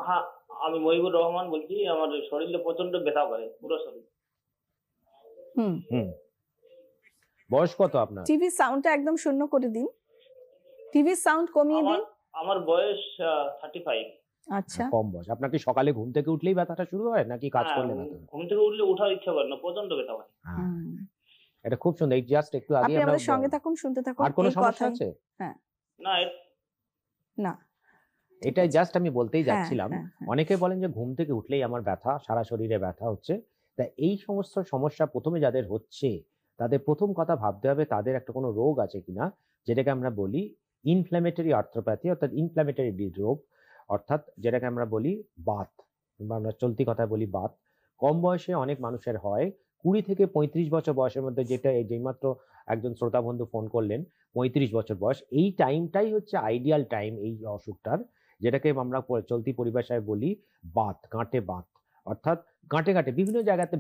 হ্যাঁ, আমি মহিবুর রহমান বলছি। আমার শরীরে প্রচন্ড ব্যথা করে, পুরো শরীর। হুম। বয়স কত আপনার? টিভি সাউন্ডটা একদম শূন্য করে দিন, টিভি সাউন্ড কমিয়ে দিন। আমার বয়স 35। আচ্ছা। কম বয়স। আপনার কি সকালে ঘুম থেকে উঠলেই ব্যথাটা শুরু হয়, নাকি কাজ করলে ব্যথা? ঘুম থেকে উঠলে ওঠার ইচ্ছা করে না, প্রচন্ড ব্যথা করে। এটা খুব সুন্দর। জাস্ট একটু আগে আপনি আমাদের সঙ্গে থাকুন, শুনতে থাকুন। আর কোনো এই সমস্যা কথাই। আছে? হ্যাঁ। না, না, এটাই জাস্ট আমি বলতেই যাচ্ছিলাম। হ্যাঁ। অনেকে বলেন যে ঘুম থেকে উঠলেই আমার ব্যথা, সারা শরীরে ব্যথা হচ্ছে। তা এই সমস্ত সমস্যা প্রথমে যাদের হচ্ছে, তাদের প্রথম কথা ভাবতে হবে তাদের একটা কোনো রোগ আছে কিনা, যেটাকে আমরা বলি ইনফ্ল্যামেটরি আর্থ্রোপ্যাথি, অর্থাৎ ইনফ্ল্যামেটরি রোগ, অর্থাৎ যেটাকে আমরা বলি বাত, আমরা চলতি কথায় বলি বাত। কম বয়সে অনেক মানুষের হয়, 20 থেকে 35 বছর বয়সের মধ্যে, যেটা যেইমাত্র একজন শ্রোতা বন্ধু ফোন করলেন, 35 বছর বয়স, এই টাইমটাই হচ্ছে আইডিয়াল টাইম এই অসুখটার, যেটাকে আমরা চলতি পরিভাষায় বলি বাত, গাঁটে বাত। অর্থাৎ গাঁটে গাঁটে বিভিন্ন জায়গাতে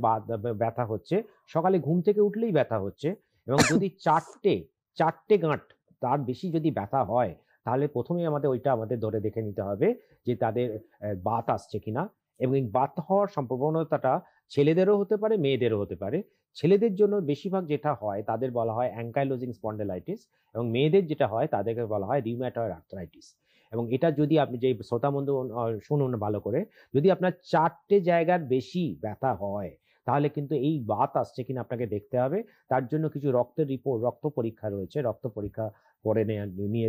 ব্যথা হচ্ছে, সকালে ঘুম থেকে উঠলেই ব্যথা হচ্ছে, এবং যদি চারটে গাঁট তার বেশি যদি ব্যথা হয়, তাহলে প্রথমেই আমাদের ধরে দেখে নিতে হবে যে তাদের বাত আসছে কিনা। এবং এই বাত হওয়ার প্রবণতাটা ছেলেদেরও হতে পারে, মেয়েদেরও হতে পারে। ছেলেদের জন্য বেশিরভাগ যেটা হয় তাদের বলা হয় অ্যাঙ্কাইলোজিং স্পন্ডালাইটিস, এবং মেয়েদের যেটা হয় তাদেরকে বলা হয় রিউম্যাটয়েড আর্থ্রাইটিস। এবং এটা যদি আপনি যে শ্রোতা বন্ধু শুনুন ভালো করে, যদি আপনার 4টে জায়গার বেশি ব্যথা হয়, তাহলে কিন্তু এই বাত আসছে কিনা আপনাকে দেখতে হবে। তার জন্য কিছু রক্তের রিপোর্ট, রক্ত পরীক্ষা রয়েছে, রক্ত পরীক্ষা করে নিয়ে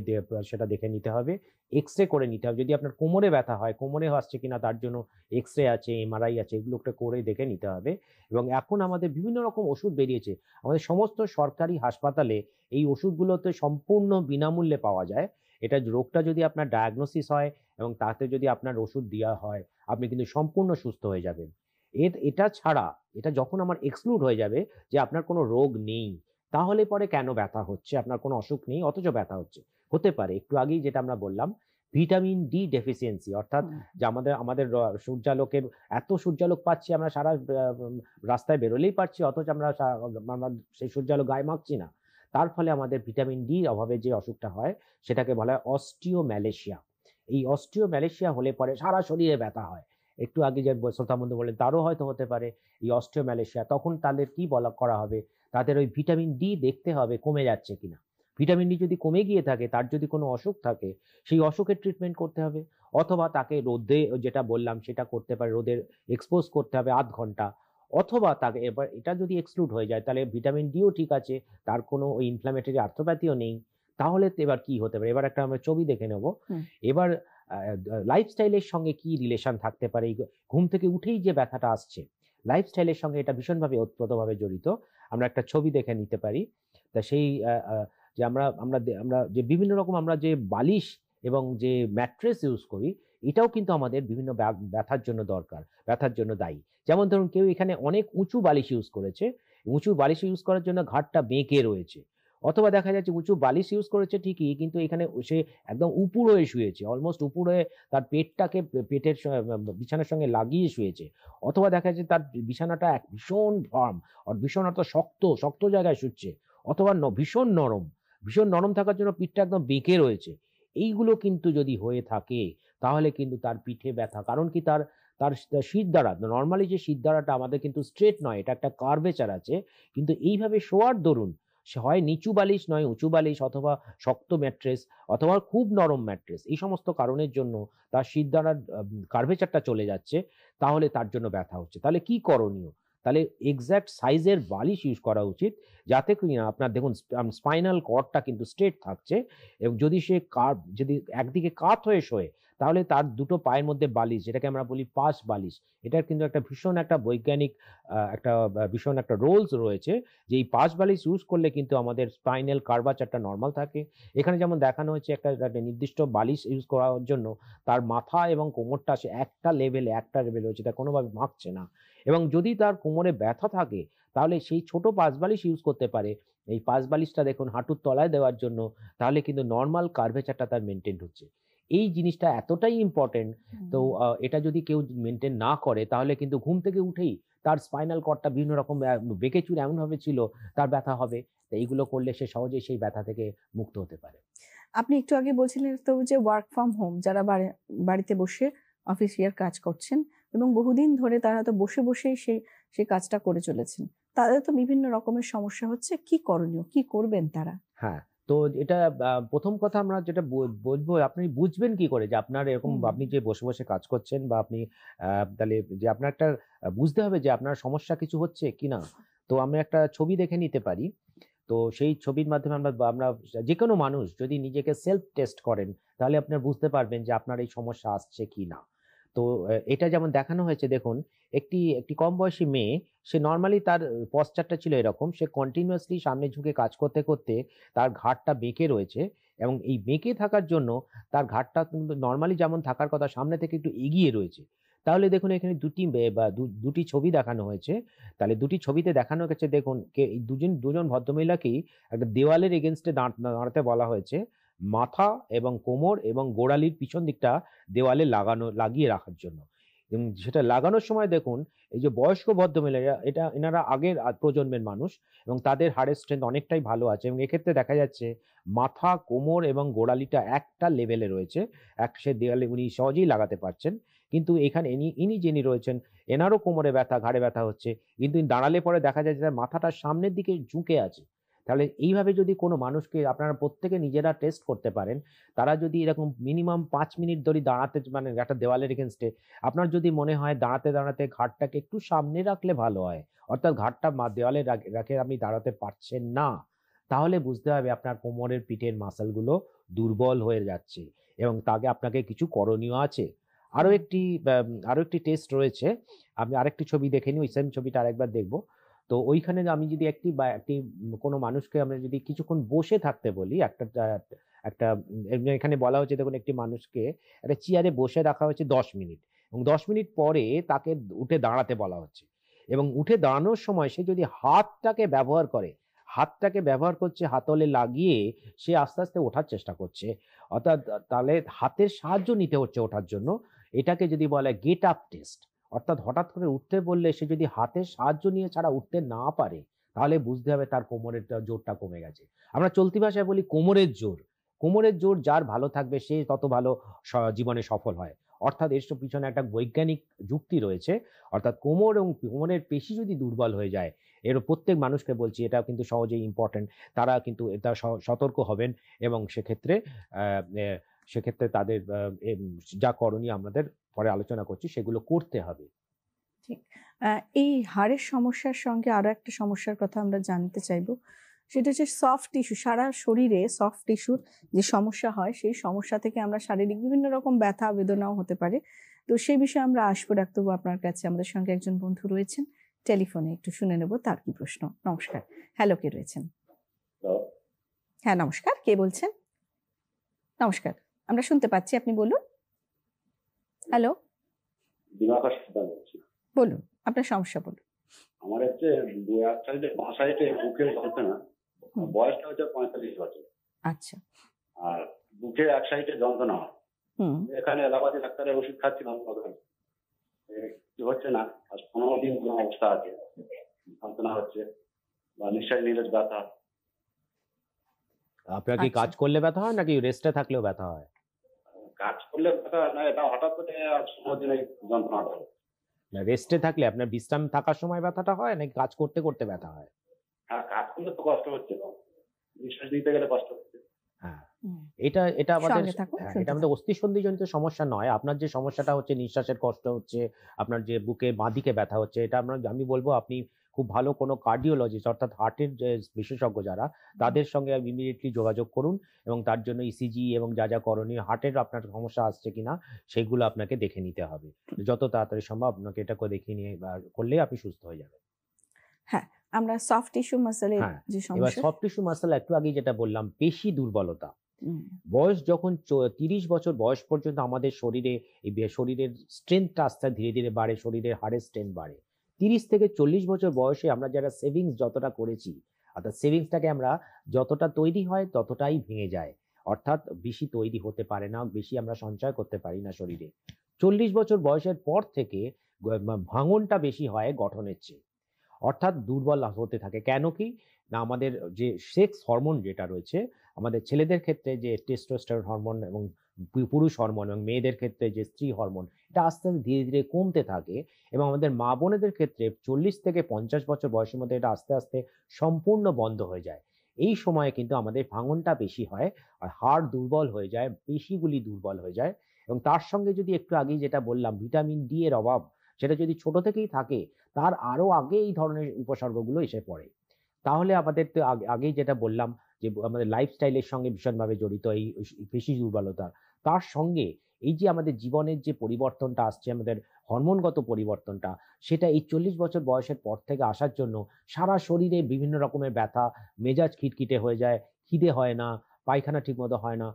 সেটা দেখে নিতে হবে। এক্স-রে করে নিতে হবে। যদি আপনার কোমরে ব্যথা হয়, কোমরে আসছে কিনা তার জন্য এক্স-রে আছে, এমআরআই আছে, এগুলোকে করে দেখে নিতে হবে। এবং এখন আমাদের বিভিন্ন রকম ওষুধ বেরিয়েছে। আমাদের সমস্ত সরকারি হাসপাতালে এই ওষুধগুলোতে সম্পূর্ণ বিনামূল্যে পাওয়া যায়। এটা রোগটা যদি আপনার ডায়াগনোসিস হয় এবং তাতে যদি আপনার ওষুধ দেওয়া হয়, আপনি কিন্তু সম্পূর্ণ সুস্থ হয়ে যাবেন। এটা ছাড়া, এটা যখন আমার এক্সক্লুড হয়ে যাবে যে আপনার কোনো রোগ নেই, তাহলে পরে কেন ব্যথা হচ্ছে? আপনার কোনো অসুখ নেই অথচ ব্যথা হচ্ছে। হতে পারে একটু আগেই যেটা আমরা বললাম, ভিটামিন ডি ডেফিসিয়েন্সি, অর্থাৎ যে আমাদের আমাদের সূর্যালোকের এত সূর্যালোক পাচ্ছি আমরা, সারা রাস্তায় বেরোলেই পাচ্ছি, অথচ আমরা আমরা সেই সূর্যালোক গায়ে মাখছি না। তার ফলে আমাদের ভিটামিন ডি অভাবে যে অসুখটা হয় সেটাকে বলা হয় অস্টিওম্যালেশিয়া। এই অস্টিওম্যালেশিয়া হলে পরে সারা শরীরে ব্যথা হয়। একটু আগে যে শ্রোতা বন্ধু বললেন তারও হয়তো হতে পারে এই অস্টিওম্যালেশিয়া। তখন তাদের কি করা হবে? তাদের ওই ভিটামিন ডি দেখতে হবে কমে যাচ্ছে কিনা। ভিটামিন ডি যদি কমে গিয়ে থাকে, তার যদি কোনো অসুখ থাকে, সেই অসুখের ট্রিটমেন্ট করতে হবে। অথবা তাকে রোদে, যেটা বললাম সেটা করতে পারে, রোদের এক্সপোজ করতে হবে ০.৫ ঘন্টা। অথবা তাকে, এবার এটা যদি এক্সক্লুড হয়ে যায় তাহলে ভিটামিন ডিও ঠিক আছে, তার কোনো ওই ইনফ্ল্যামেটরি আর্থ্রোপ্যাথিও নেই। তাহলে তো এবার কি হতে পারে? এবার একটা আমরা ছবি দেখে নেব। এবার লাইফস্টাইলের সঙ্গে কি রিলেশন থাকতে পারে? এই ঘুম থেকে উঠেই যে ব্যথাটা আসছে, লাইফস্টাইলের সঙ্গে এটা ভীষণভাবে ওতপ্রোতভাবে জড়িত। আমরা একটা ছবি দেখে নিতে পারি। তা সেই যে আমরা আমরা আমরা যে বিভিন্ন রকম আমরা যে বালিশ এবং যে ম্যাট্রেস ইউজ করি, এটাও কিন্তু আমাদের বিভিন্ন ব্যথার জন্য দরকার, ব্যথার জন্য দায়ী। যেমন ধরুন কেউ এখানে অনেক উঁচু বালিশ ইউজ করেছে, উঁচু বালিশ ইউজ করার জন্য ঘাড়টা বেঁকে রয়েছে। অথবা দেখা যাচ্ছে উঁচু বালিশ ইউজ করেছে ঠিকই, কিন্তু এখানে সে একদম উপুড় হয়ে শুয়েছে, অলমোস্ট উপুড় হয়ে তার পেটটাকে পেটের বিছানার সঙ্গে লাগিয়ে শুয়েছে। অথবা দেখা যাচ্ছে তার বিছানাটা ভীষণ ফার্ম আর ভীষণ অর্থাৎ শক্ত শক্ত জায়গায় শুচ্ছে। অথবা ভীষণ নরম, ভীষণ নরম থাকার জন্য পিঠটা একদম বেঁকে রয়েছে। এইগুলো কিন্তু যদি হয়ে থাকে তাহলে কিন্তু তার পিঠে ব্যথা। কারণ কি, তার তার শিরদাঁড়া, নরমালি যে শিরদাঁড়াটা আমাদের কিন্তু স্ট্রেট নয়, এটা একটা কার্ভেচার আছে। কিন্তু এইভাবে শোয়ার দরুন সে হয় নিচু বালিশ নয় উঁচু বালিশ, অথবা শক্ত ম্যাট্রেস, অথবা খুব নরম ম্যাট্রেস, এই সমস্ত কারণের জন্য তার শিরদাঁড়ার কার্ভেচারটা চলে যাচ্ছে, তাহলে তার জন্য ব্যথা হচ্ছে। তাহলে কি করণীয়? তাহলে এক্সাক্ট সাইজের বালিশ ইউজ করা উচিত, যাতে কিনা আপনার দেখুন স্পাইনাল কর্ডটা কিন্তু স্ট্রেট থাকছে। এবং যদি সে যদি একদিকে কাত হয়ে শোয়, তাহলে তার দুটো পায়ের মধ্যে বালিশ, যেটাকে আমরা বলি পাশ বালিশ, এটার কিন্তু একটা ভীষণ একটা বৈজ্ঞানিক ভীষণ একটা রোলস রয়েছে, যে এই পাশ বালিশ ইউজ করলে কিন্তু আমাদের স্পাইনাল কার্ভাচারটা নরমাল থাকে। এখানে যেমন দেখানো হয়েছে একটা নির্দিষ্ট বালিশ ইউজ করার জন্য তার মাথা এবং কোমরটা সে একটা লেভেলে রয়েছে, এটা কোনোভাবে মাখছে না। এবং যদি তার কোমরে ব্যথা থাকে, তাহলে সেই ছোট পাশ বালিশ ইউজ করতে পারে। এই পাশ বালিশটা দেখুন হাঁটুর তলায় দেওয়ার জন্য, তাহলে কিন্তু নরমাল কার্ভেচারটা তার মেইনটেইন হচ্ছে। এই জিনিসটা এতটাই ইম্পর্টেন্ট। তো এটা যদি কেউ মেইনটেইন না করে, তাহলে কিন্তু ঘুম থেকে উঠেই তার স্পাইনাল কর্ডটা বিভিন্ন রকম বেঁকে চুরে এমনভাবে ছিল, তার ব্যথা হবে। তো এইগুলো করলে সে সহজেই সেই ব্যথা থেকে মুক্ত হতে পারে। আপনি একটু আগে বলছিলেন তো যে ওয়ার্ক ফ্রম হোম, যারা বাড়িতে বসে অফিসিয়াল কাজ করছেন এবং বহুদিন ধরে তারা তো বসে বসেই সেই কাজটা করে চলেছেন, তাদের তো বিভিন্ন রকমের সমস্যা হচ্ছে। কি করণীয়, কি করবেন তারা? হ্যাঁ, তো এটা প্রথম কথা আমরা যেটা বলবো, আপনি বুঝবেন কি করে যে আপনার এরকম, আপনি যে বসে বসে কাজ করছেন, বা আপনি তাহলে যে আপনার একটা বুঝতে হবে যে আপনার সমস্যা কিছু হচ্ছে কিনা। তো আমরা একটা ছবি দেখে নিতে পারি। তো সেই ছবির মাধ্যমে আমরা যেকোনো মানুষ যদি নিজেকে সেলফ টেস্ট করেন, তাহলে আপনার বুঝতে পারবেন যে আপনার এই সমস্যা আসছে কিনা। তো এটা যেমন দেখানো হয়েছে, দেখুন একটি কম বয়সী মেয়ে, সে নরমালি তার পশ্চারটা ছিল এরকম, সে কন্টিনিউয়াসলি সামনে ঝুঁকে কাজ করতে করতে তার ঘাড়টা বেঁকে রয়েছে। এবং এই বেঁকে থাকার জন্য তার ঘাড়টা কিন্তু নরমালি যেমন থাকার কথা, সামনে থেকে একটু এগিয়ে রয়েছে। তাহলে দেখুন এখানে দুটি ছবি দেখানো হয়েছে। তাহলে দুটি ছবিতে দেখানো গেছে, দেখুন এই দুজন ভদ্রমহিলাকেই একটা দেওয়ালের এগেনস্টে দাঁড়াতে বলা হয়েছে। মাথা এবং কোমর এবং গোড়ালির পিছন দিকটা দেওয়ালে লাগিয়ে রাখার জন্য। এবং সেটা লাগানোর সময় দেখুন, এই যে বয়স্ক ভদ্রমহিলা, এনারা আগের প্রজন্মের মানুষ, এবং তাদের হাড়ের স্ট্রেংথ অনেকটাই ভালো আছে। এবং এক্ষেত্রে দেখা যাচ্ছে মাথা, কোমর এবং গোড়ালিটা একটা লেভেলে রয়েছে, সে দেওয়ালে উনি সহজেই লাগাতে পারছেন। কিন্তু এখানে ইনি যিনি রয়েছেন, এনারও কোমরে ব্যথা, ঘাড়ে ব্যথা হচ্ছে, কিন্তু দাঁড়ালে পরে দেখা যায় যে তার মাথাটা সামনের দিকে ঝুঁকে আছে। তাহলে এইভাবে যদি কোনো মানুষকে আপনারা প্রত্যেকে নিজেরা টেস্ট করতে পারেন, তারা যদি এরকম মিনিমাম 5 মিনিট ধরে দাঁড়াতে, মানে একটা দেওয়ালের এগেনস্টে আপনার যদি মনে হয় দাঁড়াতে দাঁড়াতে ঘাড়টাকে একটু সামনে রাখলে ভালো হয়, অর্থাৎ ঘাড়টা দেওয়ালে রাখে আপনি দাঁড়াতে পারছেন না, তাহলে বুঝতে হবে আপনার কোমরের পিঠের মাসলগুলো দুর্বল হয়ে যাচ্ছে এবং তাকে আপনাকে কিছু করণীয় আছে। আরো হুম। একটি টেস্ট রয়েছে। আমি আরেকটি ছবি দেখে নিই, ওই সেম ছবিটা আরেকবার দেখব। তো ওইখানে আমি যদি একটি কোনো মানুষকে আমরা যদি কিছুক্ষণ বসে থাকতে বলি, এখানে বলা হচ্ছে, দেখুন একটি মানুষকে একটা চেয়ারে বসে রাখা হয়েছে 10 মিনিট এবং 10 মিনিট পরে তাকে উঠে দাঁড়াতে বলা হচ্ছে এবং উঠে দাঁড়ানোর সময় সে যদি হাতটাকে ব্যবহার করছে, হাতলে লাগিয়ে সে আস্তে আস্তে ওঠার চেষ্টা করছে, অর্থাৎ তাহলে হাতের সাহায্য নিতে হচ্ছে ওঠার জন্য। এটাকে যদি বলে গেট আপ টেস্ট, অর্থাৎ হঠাৎ করে উঠতে বললে সে যদি হাতের সাহায্য নিয়ে ছাড়া উঠতে না পারে, তাহলে বুঝতে হবে তার কোমরের জোরটা কমে গেছে। আমরা চলতি ভাষায় বলি কোমরের জোর। কোমরের জোর যার ভালো থাকবে সে তত ভালো জীবনে সফল হয়। অর্থাৎ এর পিছনে একটা বৈজ্ঞানিক যুক্তি রয়েছে। অর্থাৎ কোমর এবং কোমরের পেশি যদি দুর্বল হয়ে যায়, প্রত্যেক মানুষকে বলছি, এটা কিন্তু সহজেই ইম্পর্টেন্ট, তারা কিন্তু এটা সতর্ক হবেন এবং সেক্ষেত্রে তাদের যা করণীয় আমাদের পরে আলোচনা করছি সেগুলো করতে হবে। ঠিক। এই হাড়ের সমস্যার সঙ্গে আরো একটা সমস্যার কথা আমরা জানতে চাইবো। সেটা হচ্ছে সফট টিস্যু। সারা শরীরে সফট টিস্যুর যে সমস্যা হয়, সেই সমস্যা থেকে আমরা শারীরিক বিভিন্ন রকম ব্যথা বেদনাও হতে পারে। তো সেই বিষয়ে আমরা আসবো ডাক্তারবাবু আপনার কাছে। আমাদের সঙ্গে একজন বন্ধু রয়েছেন টেলিফোনে, একটু শুনে নেব তার কি প্রশ্ন। নমস্কার। হ্যালো, কে রয়েছেন? হ্যাঁ, নমস্কার। কে বলছেন? নমস্কার। আমরা শুনতে পাচ্ছি, আপনি বলুন। হ্যালো, দিবাকর সর্দার বলছি। বলুন আপনার সমস্যা বলুন। আমার হচ্ছে এক সাইডে বাঁ সাইডে বুকের যন্ত্রণা, হুম। বয়সটা হচ্ছে 45 বছর, আচ্ছা। আর বুকের এক সাইডে যন্ত্রণা হয়। হুম। এখানে এলাকাতে ডাক্তারের ওষুধ খাচ্ছিলাম, কি হচ্ছে না, আর 15 দিন কোনো অবস্থা আছে, যন্ত্রণা হচ্ছে বা নিঃশ্বাস নিলে ব্যথা। আপনার কি আচ্ছা। কাজ করলে ব্যথা হয় নাকি রেস্টে থাকলেও ব্যথা হয়? কাজ করলে ব্যথা না, এটা হঠাৎ করে আর 15 দিনে যন্ত্রণাটা হয়। না, রেস্টে থাকলে আপনার বিশ্রাম থাকার সময় ব্যথাটা হয় নাকি কাজ করতে করতে ব্যথা হয়? হ্যাঁ, কাজ করলে তো কষ্ট হচ্ছে, নিঃশ্বাস নিতে গেলে কষ্ট হচ্ছে। হ্যাঁ, হুম। এটা আমাদের সঙ্গে থাকুন, শুনতে এটা আমাদের অস্থিসন্ধিজনিত সমস্যা নয়। আপনার যে সমস্যাটা হচ্ছে, নিঃশ্বাসের কষ্ট হচ্ছে, আপনার যে বুকে বাঁদিকে ব্যথা হচ্ছে, এটা আমি বলবো আপনি খুব ভালো কোনো কার্ডিওলজিস্ট অর্থাৎ হার্টের যে বিশেষজ্ঞ যারা, তাদের সঙ্গে ইমিডিয়েটলি যোগাযোগ করুন এবং তার জন্য ইসিজি এবং যা যা করণীয়, হার্টের আপনার সমস্যা আসছে কিনা সেগুলো আপনাকে দেখে নিতে হবে। যত তাড়াতাড়ি সম্ভব আপনাকে এটা করে দেখিয়ে নিয়ে করলেই আপনি সুস্থ হয়ে যাবেন। হ্যাঁ, আমরা সফট টিস্যু মাসলের হ্যাঁ, যে এবার সমস্যা। সফট টিস্যু মাসল একটু আগেই যেটা বললাম, পেশি দুর্বলতা। হুম। বয়স যখন 30 বছর বয়স পর্যন্ত আমাদের শরীরে শরীরের স্ট্রেংথটা আস্তে ধীরে ধীরে বাড়ে, শরীরের হাড়ের স্ট্রেংথ বাড়ে। 30 থেকে 40 বছর বয়সে আমরা যারা সেভিংস যতটা করেছি, অর্থাৎ সেভিংসটাকে আমরা যতটা তৈরি হয় ততটাই ভেঙে যায়, অর্থাৎ বেশি তৈরি হতে পারে না, বেশি আমরা সঞ্চয় করতে পারি না শরীরে। 40 বছর বয়সের পর থেকে ভাঙনটা বেশি হয় গঠনের চেয়ে, অর্থাৎ দুর্বল হতে থাকে। কেন কি না, আমাদের যে সেক্স হরমোন যেটা রয়েছে, আমাদের ছেলেদের ক্ষেত্রে যে টেস্টোস্টেরন হরমোন এবং পুরুষ হরমোন, এবং মেয়েদের ক্ষেত্রে যে স্ত্রী হরমোন, এটা আস্তে আস্তে ধীরে ধীরে কমতে থাকে এবং আমাদের মা বোনেদের ক্ষেত্রে 40 থেকে 50 বছর বয়সের মধ্যে এটা আস্তে আস্তে সম্পূর্ণ বন্ধ হয়ে যায়। এই সময়ে কিন্তু আমাদের ভাঙনটা বেশি হয় আর হাড় দুর্বল হয়ে যায়, পেশিগুলি দুর্বল হয়ে যায় এবং তার সঙ্গে যদি একটু আগেই যেটা বললাম ভিটামিন ডি এর অভাব, সেটা যদি ছোট থেকেই থাকে, তার আরো আগে এই ধরনের উপসর্গগুলো এসে পড়ে। তাহলে আমাদের তো আগেই যেটা বললাম যে আমাদের লাইফস্টাইলের সঙ্গে ভীষণভাবে জড়িত এই পেশি দুর্বলতা। তার সঙ্গে এই যে আমাদের জীবনের যে পরিবর্তনটা আসছে, আমাদের হরমোনগত পরিবর্তনটা, সেটা এই 40 বছর বয়সের পর থেকে আসার জন্য সারা শরীরে বিভিন্ন রকমের ব্যথা, মেজাজ খিটখিটে হয়ে যায়, খিদে হয় না, পায়খানা ঠিকমতো হয় না,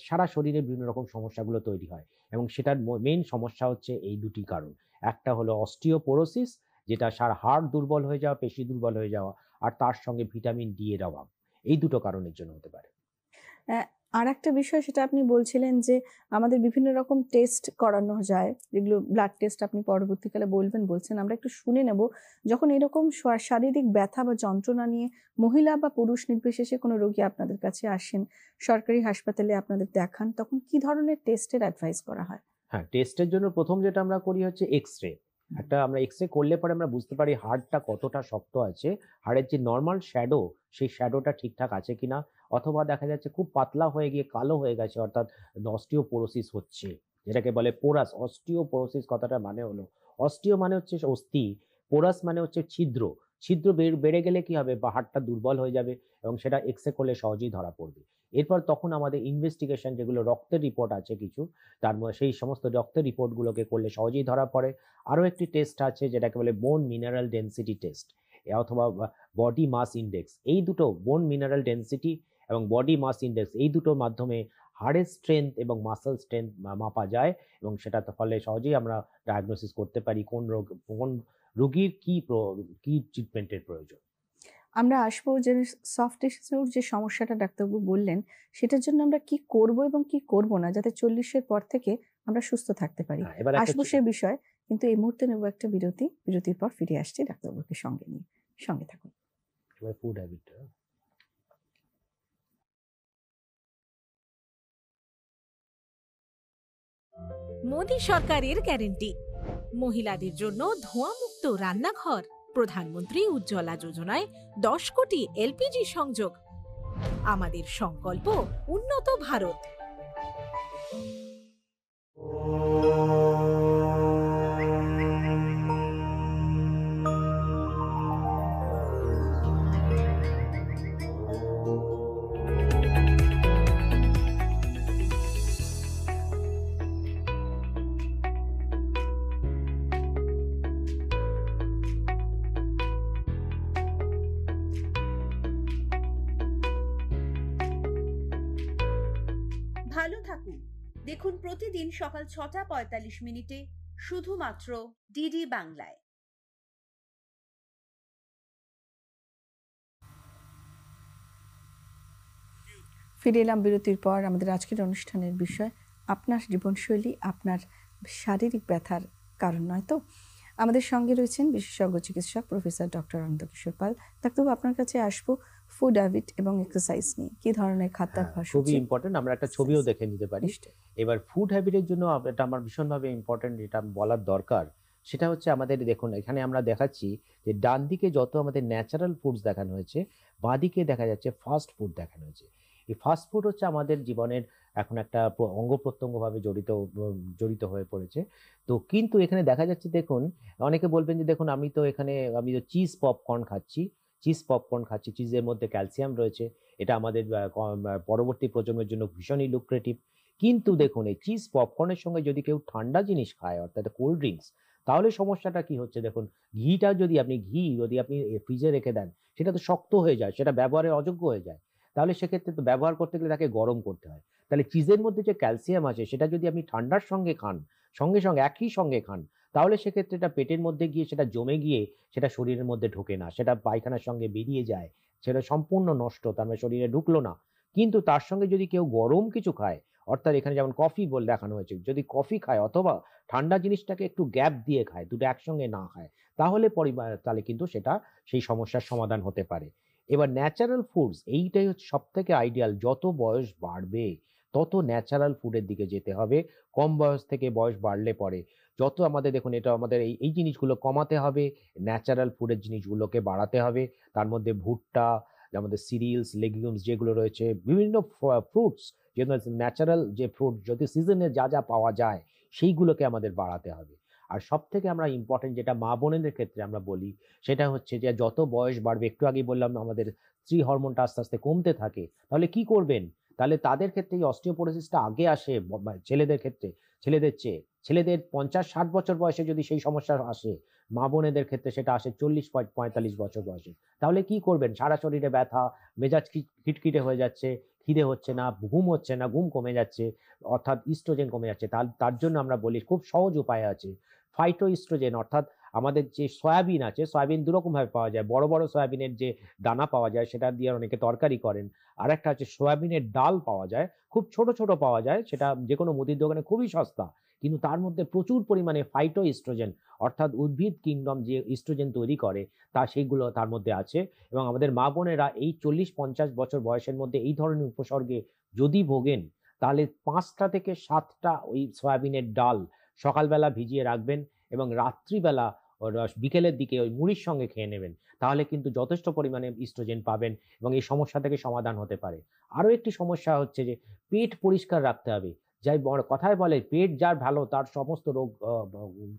সারা শরীরে বিভিন্ন রকম সমস্যাগুলো তৈরি হয় এবং সেটার মেইন সমস্যা হচ্ছে এই দুটি কারণ। একটা হলো অস্টিওপোরোসিস, যেটা হাড় দুর্বল হয়ে যাওয়া, পেশি দুর্বল হয়ে যাওয়া, আর তার সঙ্গে ভিটামিন ডি এর অভাব। এই দুটো কারণের জন্য হতে পারে। আর একটা বিষয়, সেটা আপনি বলছিলেন যে আমাদের বিভিন্ন রকম টেস্ট করানো যায়, যেগুলো ব্লাড টেস্ট আপনি পরবর্তীকালে বলছেন। আমরা একটু শুনে নেব। যখন এরকম শারীরিক ব্যথা বা যন্ত্রণা নিয়ে মহিলা বা পুরুষ নির্বিশেষে কোনো রোগী আপনাদের কাছে আসেন, সরকারি হাসপাতালে আপনাদের দেখান, তখন কি ধরনের টেস্টের অ্যাডভাইস করা হয়? হ্যাঁ, টেস্টের জন্য প্রথম যেটা আমরা করি হচ্ছে এক্স-রে। একটা আমরা এক্সরে করলে পরে আমরা বুঝতে পারি হাড়টা কতটা শক্ত আছে, হাড়ের যে নর্মাল শ্যাডো সেই শ্যাডোটা ঠিকঠাক আছে কিনা, অথবা দেখা যাচ্ছে খুব পাতলা হয়ে গিয়ে কালো হয়ে গেছে, অর্থাৎ অস্টিওপোরোসিস হচ্ছে, যেটাকে বলে পোরাস। অস্টিওপোরোসিস কথাটা মানে হলো, অস্টিও মানে হচ্ছে অস্থি, পোরাস মানে হচ্ছে ছিদ্র। ছিদ্র বেড়ে গেলে কি হবে, বা হাড়টা দুর্বল হয়ে যাবে এবং সেটা এক্সরে করলে সহজেই ধরা পড়বে। এরপর তখন আমাদের ইনভেস্টিগেশন, যেগুলো রক্তের রিপোর্ট আছে কিছু, তার মধ্যে সেই সমস্ত রক্তের রিপোর্টগুলোকে করলে সহজেই ধরা পড়ে। আরও একটি টেস্ট আছে যেটাকে বলে বোন মিনারেল ডেনসিটি টেস্ট, অথবা বডি মাস ইন্ডেক্স। এই দুটো, বোন মিনারেল ডেনসিটি এবং বডি মাস ইন্ডেক্স, এই দুটোর মাধ্যমে হাড়ের স্ট্রেংথ এবং মাসল স্ট্রেংথ মাপা যায়, এবং সেটা ফলে সহজেই আমরা ডায়াগনোসিস করতে পারি কোন রোগীর কি ট্রিটমেন্টের প্রয়োজন। আমরা আসবো যে সফট টিস্যুর যে সমস্যাটা ডাক্তারবাবু বললেন, সেটার জন্য আমরা কি করব এবং কি করব না, যাতে 40-এর পর থেকে আমরা সুস্থ থাকতে পারি। এবার আসবো সে বিষয়, কিন্তু এই মুহূর্তে নেব একটা বিরতি। বিরতির পর ফিরে আসছি ডাক্তারবাবুকে সঙ্গে নিয়ে। সঙ্গে থাকুন। Food habit. মোদী সরকারের গ্যারেন্টি, মহিলাদের জন্য ধোঁয়ামুক্ত রান্নাঘর, প্রধানমন্ত্রী উজ্জ্বলা যোজনায় 10 কোটি এলপিজি সংযোগ। আমাদের সংকল্প উন্নত ভারত। ভালো থাকুন। দেখুন প্রতিদিন সকাল 6:45 শুধুমাত্র ডিডি বাংলায়। ফিরে এলাম বিরতির পর। আমাদের আজকের অনুষ্ঠানের বিষয় আপনার জীবনশৈলী আপনার শারীরিক ব্যথার কারণ নয় তো। আমাদের সঙ্গে রয়েছেন বিশেষজ্ঞ চিকিৎসক প্রফেসর ডক্টর আনন্দ কিশোর পাল। ডাক্তারবাবু, আপনার কাছে আসবো ফুড হ্যাবিট এবং এক্সারসাইজ নিয়ে। কি ধরনের খাদ্যাভ্যাস খুবই ইম্পর্টেন্ট, আমরা একটা ছবিও দেখে নিতে পারি। এবার ফুড হ্যাবিটের জন্য এটা আমার ভীষণভাবে ইম্পর্টেন্ট, এটা বলার দরকার। সেটা হচ্ছে আমাদের, দেখুন এখানে আমরা দেখাচ্ছি যে ডান দিকে যত আমাদের ন্যাচারাল ফুডস দেখানো হয়েছে, বাঁ দিকে দেখা যাচ্ছে ফাস্ট ফুড দেখানো হয়েছে। এই ফাস্ট ফুড হচ্ছে আমাদের জীবনের এখন একটা অঙ্গ প্রত্যঙ্গভাবে জড়িত হয়ে পড়েছে। তো কিন্তু এখানে দেখা যাচ্ছে, দেখুন অনেকে বলবেন যে দেখুন আমি তো চিজ পপকর্ন খাচ্ছি, চিজের মধ্যে ক্যালসিয়াম রয়েছে, এটা আমাদের পরবর্তী প্রজন্মের জন্য ভীষণই লুক্রেটিভ। কিন্তু দেখুন এই চিজ পপকর্নের সঙ্গে যদি কেউ ঠান্ডা জিনিস খায়, অর্থাৎ কোল্ড ড্রিঙ্কস, তাহলে সমস্যাটা কি হচ্ছে দেখুন। ঘিটা যদি আপনি ফ্রিজে রেখে দেন, সেটা তো শক্ত হয়ে যায়, সেটা ব্যবহারের অযোগ্য হয়ে যায়। তাহলে সেক্ষেত্রে তো ব্যবহার করতে গেলে তাকে গরম করতে হয়। তাহলে চিজের মধ্যে যে ক্যালসিয়াম আছে, সেটা যদি আপনি ঠান্ডার সঙ্গে খান, একই সঙ্গে খান, তাহলে সেক্ষেত্রে এটা পেটের মধ্যে গিয়ে সেটা জমে গিয়ে সেটা শরীরের মধ্যে ঢোকে না, সেটা পায়খানার সঙ্গে বেরিয়ে যায়, সেটা সম্পূর্ণ নষ্ট, তার মানে শরীরে ঢুকলো না। কিন্তু তার সঙ্গে যদি কেউ গরম কিছু খায়, অর্থাৎ এখানে যেমন কফি দেখানো হয়েছে, যদি কফি খায় অথবা ঠান্ডা জিনিসটাকে একটু গ্যাপ দিয়ে খায়, দুটো একসঙ্গে না খায়, তাহলে কিন্তু সেটা সেই সমস্যার সমাধান হতে পারে। এবার ন্যাচারাল ফুডস, এইটাই হচ্ছে সব থেকে আইডিয়াল। যত বয়স বাড়বে তত ন্যাচারাল ফুডের দিকে যেতে হবে। কম বয়স থেকে বয়স বাড়লে পরে যত আমাদের, দেখুন এটা আমাদের এই জিনিসগুলো কমাতে হবে, ন্যাচারাল ফুডের জিনিসগুলোকে বাড়াতে হবে। তার মধ্যে ভুট্টা, আমাদের সিরিয়ালস, লেগুমস যেগুলো রয়েছে, বিভিন্ন ফ্রুটস, যেগুলো ন্যাচারাল যে ফ্রুট, যদি সিজনে যা যা পাওয়া যায় সেইগুলোকে আমাদের বাড়াতে হবে। আর সব থেকে আমরা ইম্পর্টেন্ট যেটা মা বোনেদের ক্ষেত্রে আমরা বলি, সেটা হচ্ছে যে যত বয়স বাড়বে, একটু আগেই বললাম আমাদের স্ত্রী হরমোনটা আস্তে আস্তে কমতে থাকে, তাহলে কি করবেন? তাহলে তাদের ক্ষেত্রে এই অস্টিওপোরোসিসটা আগে আসে ছেলেদের ক্ষেত্রে, ছেলেদের 50-60 বছর বয়সে যদি সেই সমস্যা আসে, মা বোনেদের ক্ষেত্রে সেটা আসে 40-45 বছর বয়সে। তাহলে কি করবেন? সারা শরীরে ব্যথা, মেজাজ খিটখিটে হয়ে যাচ্ছে, খিদে হচ্ছে না, ঘুম হচ্ছে না, ঘুম কমে যাচ্ছে, অর্থাৎ ইস্ট্রোজেন কমে যাচ্ছে। তার জন্য আমরা বলি খুব সহজ উপায় আছে। ফাইটো ইস্ট্রোজেন, অর্থাৎ আমাদের যে সয়াবিন আছে, সয়াবিন দুরকম ভাবে পাওয়া যায়। বড় বড় সয়াবিনের যে দানা পাওয়া যায়, সেটা দিয়ে অনেকে তরকারি করেন। আর একটা হচ্ছে সয়াবিনের ডাল পাওয়া যায়, খুব ছোট ছোট পাওয়া যায়, সেটা যে কোনো মুদির দোকানে খুবই সস্তা, কিন্তু তার মধ্যে প্রচুর পরিমাণে ফাইটো ইস্ট্রোজেন, অর্থাৎ উদ্ভিদ কিংডম যে ইস্ট্রোজেন তৈরি করে, সেইগুলো তার মধ্যে আছে। এবং আমাদের মা বোনেরা এই 40-50 বছর বয়সের মধ্যে এই ধরনের উপসর্গে যদি ভোগেন, তাহলে 5টা থেকে 7টা ওই সয়াবিনের ডাল সকালবেলা ভিজিয়ে রাখবেন এবং রাত্রিবেলা বিকেলের দিকে ওই মুড়ির সঙ্গে খেয়ে নেবেন, তাহলে কিন্তু যথেষ্ট পরিমাণে ইস্ট্রোজেন পাবেন এবং এই সমস্যা থেকে সমাধান হতে পারে। আরও একটি সমস্যা হচ্ছে যে পেট পরিষ্কার রাখতে হবে। যাই বড় কথায় বলে পেট যার ভালো তার সমস্ত রোগ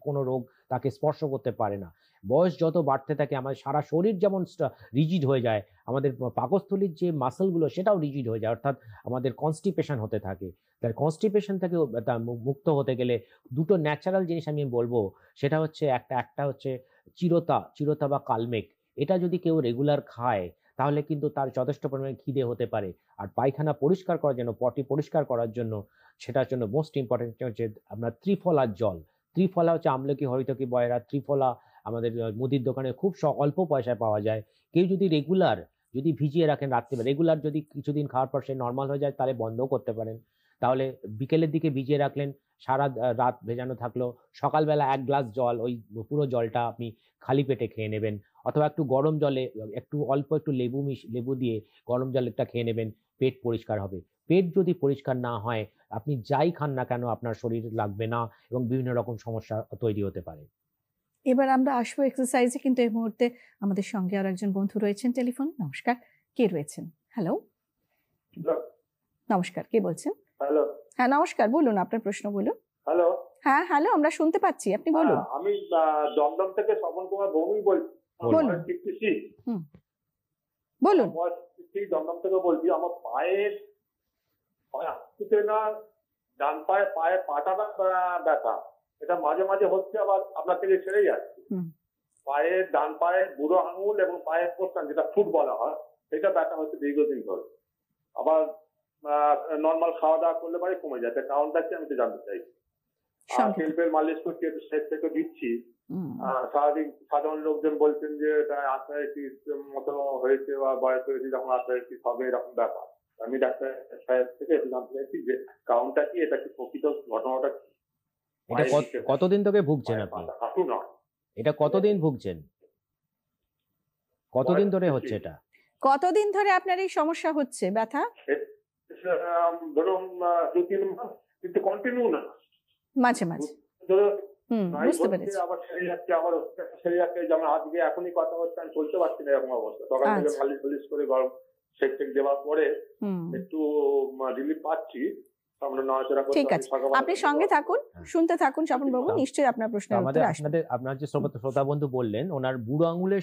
কোনো রোগ তাকে স্পর্শ করতে পারে না। বয়স যত বাড়তে থাকে আমাদের সারা শরীর যেমন রিজিড হয়ে যায়, আমাদের পাকস্থলীর যে মাসলগুলো সেটাও রিজিড হয়ে যায়, অর্থাৎ আমাদের কনস্টিপেশন হতে থাকে। তাই কনস্টিপেশন থেকে মুক্ত হতে গেলে দুটো ন্যাচারাল জিনিস আমি বলবো, সেটা হচ্ছে একটা হচ্ছে চিরতা বা কালমেঘ। এটা যদি কেউ রেগুলার খায় তাহলে কিন্তু তার যথেষ্ট পরিমাণে খিদে হতে পারে। আর পায়খানা পরিষ্কার করার জন্য, পটি পরিষ্কার করার জন্য, সেটার জন্য মোস্ট ইম্পর্টেন্ট হচ্ছে আপনার ত্রিফলার জল। ত্রিফলা হচ্ছে আমলকি, হরিতকি, বয়রা। ত্রিফলা আমাদের মুদির দোকানে খুব অল্প পয়সায় পাওয়া যায়। কেউ যদি রেগুলার যদি ভিজিয়ে রাখেন রাত্রিবেলা, রেগুলার যদি কিছুদিন খাওয়ার পর সে নর্মাল হয়ে যায় তাহলে বন্ধও করতে পারেন। তাহলে বিকেলের দিকে ভিজিয়ে রাখলেন, সারা রাত ভেজানো থাকলো, সকালবেলা 1 গ্লাস জল, ওই পুরো জলটা আপনি খালি পেটে খেয়ে নেবেন। অথবা একটু গরম জলে অল্প একটু লেবু দিয়ে গরম জলটা খেয়ে নেবেন, পেট পরিষ্কার হবে। পেট যদি পরিষ্কার না হয় আপনি যাই খান না কেন আপনার শরীর লাগবে না এবং বিভিন্ন রকম সমস্যা তৈরি হতে পারে। এবার আমরা আসবো এক্সারসাইজে, কিন্তু এই মুহূর্তে আমাদের সঙ্গে আর একজন বন্ধু রয়েছেন টেলিফোন। নমস্কার, কে রয়েছেন? হ্যালো, নমস্কার, কে বলছেন? হ্যালো। হ্যাঁ নমস্কার, বলুন আপনার প্রশ্ন বলুন। হ্যালো। হ্যাঁ হ্যালো, আমরা শুনতে পাচ্ছি, আপনি বলুন। আমি দমদম থেকে স্বপন কুমার ভৌমিক বলছি। বলুন। বলুন। দমদম থেকে বলছি। আমার পায়ের হাঁটুতে না, ডান পায়ের পাটাটা ব্যথা, এটা মাঝে মাঝে হচ্ছে, আবার আপনার থেকে ছেড়ে যাচ্ছে। পায়ের ডান পায়ের বুড়ো আঙুল এবং পায়ের পোস্টান, যেটা ফুট বলা হয়, সেটা ব্যথা হচ্ছে দীর্ঘদিন ধরে। আবার নর্মাল খাওয়া দাওয়া করলে পরে কমে যাচ্ছে। কারণটা কি আমি তো জানতে চাই। আর তেল মালিশ করছি, একটু সেচ থেকে দিচ্ছি। সাধারণ লোকজন বলছেন যে এটা আর্থ্রাইটিস মতো হয়েছে বা বয়স হয়েছে, যখন আর্থ্রাইটিস হবে এরকম ব্যাপার। আমি ডাক্তার সাহেব থেকে একটু জানতে চাইছি যে কারণটা কি, এটা কি প্রকৃত ঘটনাটা কি? এটা কতদিন থেকে ভুগছেন আপনি? হাঁটু না, এটা কতদিন ভুগছেন? কতদিন ধরে হচ্ছে এটা? কতদিন ধরে আপনার এই সমস্যা হচ্ছে ব্যথা? ধরুন 2-3 মাস, কিন্তু কন্টিনিউ না, মাঝে মাঝে। বুঝতে পেরেছি। আবার সেরে যাচ্ছে, আবার সেরে যাচ্ছে। যেমন আজকে এখনই কথা হচ্ছে, আমি চলতে পারছি না এরকম অবস্থা। সকাল থেকে মালিশ করে গরম সেক দেওয়ার পরে একটু রিলিফ পাচ্ছি। ঠিক আছে, আপনি সঙ্গে থাকুন, শুনতে থাকুন স্বপন বাবু, নিশ্চয়ই আপনার প্রশ্নের উত্তর আসবে। আপনার যে শ্রোতা বন্ধু বললেন ওনার বুড়ো আঙুলের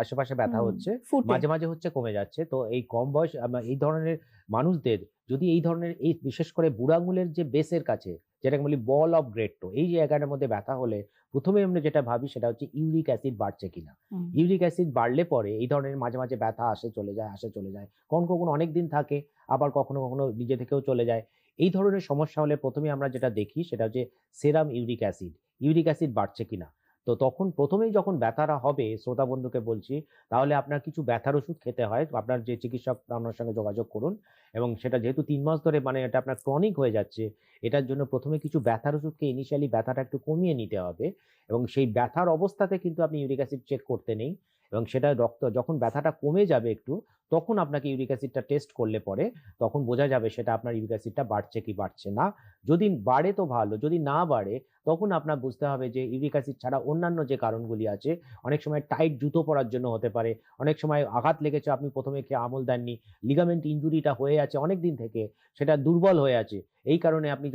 আশেপাশে ব্যথা হচ্ছে, মাঝে মাঝে হচ্ছে, কমে যাচ্ছে। তো এই কম বয়স এই ধরনের মানুষদের যদি এই ধরনের এই বিশেষ করে বুড়ো আঙুলের যে বেসের কাছে, যেটাকে বলি বল অফ গ্রেট্টো, এই জায়গাটার মধ্যে ব্যথা হলে প্রথমে আমরা যেটা ভাবি সেটা হচ্ছে ইউরিক অ্যাসিড বাড়ছে কিনা। ইউরিক অ্যাসিড বাড়লে পরে এই ধরনের মাঝে মাঝে ব্যথা আসে চলে যায়, কখনো অনেক দিন থাকে, আবার কখনো কখনো নিজে থেকেও চলে যায়। এই ধরনের সমস্যা হলে প্রথমে আমরা যেটা দেখি সেটা হচ্ছে সেরাম ইউরিক অ্যাসিড বাড়ছে কিনা। তো তখন প্রথমেই যখন ব্যথাটা হবে, শ্রোতা বন্ধুকে বলছি, তাহলে আপনার কিছু ব্যথার ওষুধ খেতে হয়। আপনার যে চিকিৎসক আপনার সঙ্গে যোগাযোগ করুন, এবং সেটা যেহেতু 3 মাস ধরে এটা আপনার ক্রনিক হয়ে যাচ্ছে, এটার জন্য প্রথমে কিছু ব্যথার ওষুধকে ইনিশিয়ালি ব্যথাটা একটু কমিয়ে নিতে হবে, এবং সেই ব্যথার অবস্থাতে কিন্তু আপনি ইউরিক অ্যাসিড চেক করতে নেই, এবং সেটা যখন ব্যথাটা কমে যাবে একটু, তখন আপনাকে ইউরিক অ্যাসিডটা টেস্ট করলে পরে তখন বোঝা যাবে সেটা আপনার ইউরিক অ্যাসিডটা বাড়ছে কি বাড়ছে না। যদি বাড়ে তো ভালো, যদি না বাড়ে তখন আপনার বুঝতে হবে যে ইউরিক অ্যাসিড ছাড়া অন্যান্য যে কারণগুলি আছে, অনেক সময় টাইট জুতো পরার জন্য হতে পারে, অনেক সময় আঘাত লেগেছে, আপনি প্রথমে খেয়ে আমল দেননি, লিগামেন্ট ইনজুরিটা হয়ে আছে অনেক দিন থেকে, সেটা দুর্বল হয়ে আছে, এই কারণে আপনি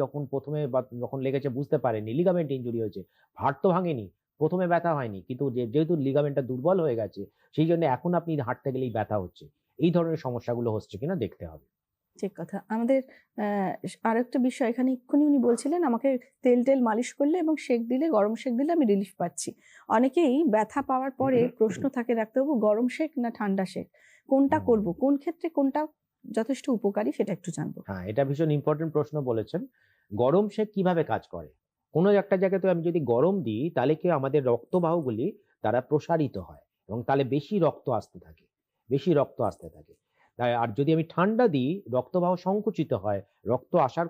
যখন লেগেছে বুঝতে পারেননি লিগামেন্ট ইনজুরি হয়েছে। হাড় তো ভাঙেনি, প্রথমে ব্যথা হয়নি, কিন্তু যেহেতু লিগামেন্টটা দুর্বল হয়ে গেছে সেই জন্য এখন আপনি হাঁটতে গেলেই ব্যথা হচ্ছে। এই ধরনের সমস্যাগুলো হচ্ছে কিনা দেখতে হবে। ঠিক কথা। আমাদের আরেকটা বিষয় এখানে এক্ষুনি উনি বলছিলেন আমাকে তেল মালিশ করলে এবং সেক দিলে, গরম সেক দিলে আমি রিলিফ পাচ্ছি। অনেকেই ব্যথা পাওয়ার পরে প্রশ্ন থাকে ডাক্তারবাবু, গরম সেক না ঠান্ডা সেক, কোনটা করব, কোন ক্ষেত্রে কোনটা যথেষ্ট উপকারী সেটা একটু জানবো। হ্যাঁ, এটা ভীষণ ইম্পর্টেন্ট প্রশ্ন বলেছেন। গরম সেক কিভাবে কাজ করে? কোনো একটা জায়গাতে আমি যদি গরম দিই তাহলে কি আমাদের রক্তবাহগুলি তারা প্রসারিত হয় এবং তাহলে বেশি রক্ত আসতে থাকে। আর যদি আমি ঠান্ডা দিই রক্তবাহ সংকুচিত হয়, রক্ত আসার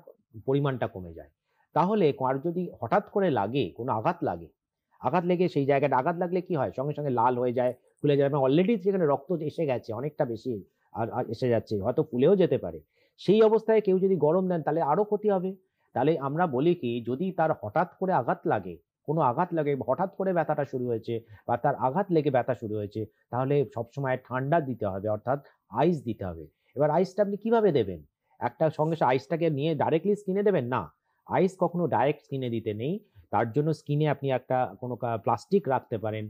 পরিমাণটা কমে যায়। তাহলে আর যদি হঠাৎ করে লাগে, কোনো আঘাত লেগে সেই জায়গাটা আঘাত লাগলে কি হয়, সঙ্গে সঙ্গে লাল হয়ে যায়, ফুলে যায়, অলরেডি সেখানে রক্ত এসে গেছে, অনেকটা বেশি আর এসে যাচ্ছে, হয়তো ফুলেও যেতে পারে। সেই অবস্থায় কেউ যদি গরম দেন তাহলে আরো ক্ষতি হবে। তাহলে আমরা বলি কি, যদি তার হঠাৎ করে আঘাত লাগে কোনো আঘাত লাগে, হঠাৎ করে ব্যথাটা শুরু হয়েছে বা তার আঘাত লেগে ব্যথা শুরু হয়েছে, তাহলে সবসময় ঠান্ডা দিতে হবে, অর্থাৎ আইস দিতে হবে। এবার আইসটা আপনি কিভাবে দেবেন? একটা সঙ্গে আইসটাকে নিয়ে ডাইরেক্টলি স্কিনে দেবেন না। আইস কখনো ডাইরেক্ট স্কিনে দিতে নেই। তার জন্য স্কিনে আপনি একটা কোনো প্লাস্টিক রাখতে পারেন।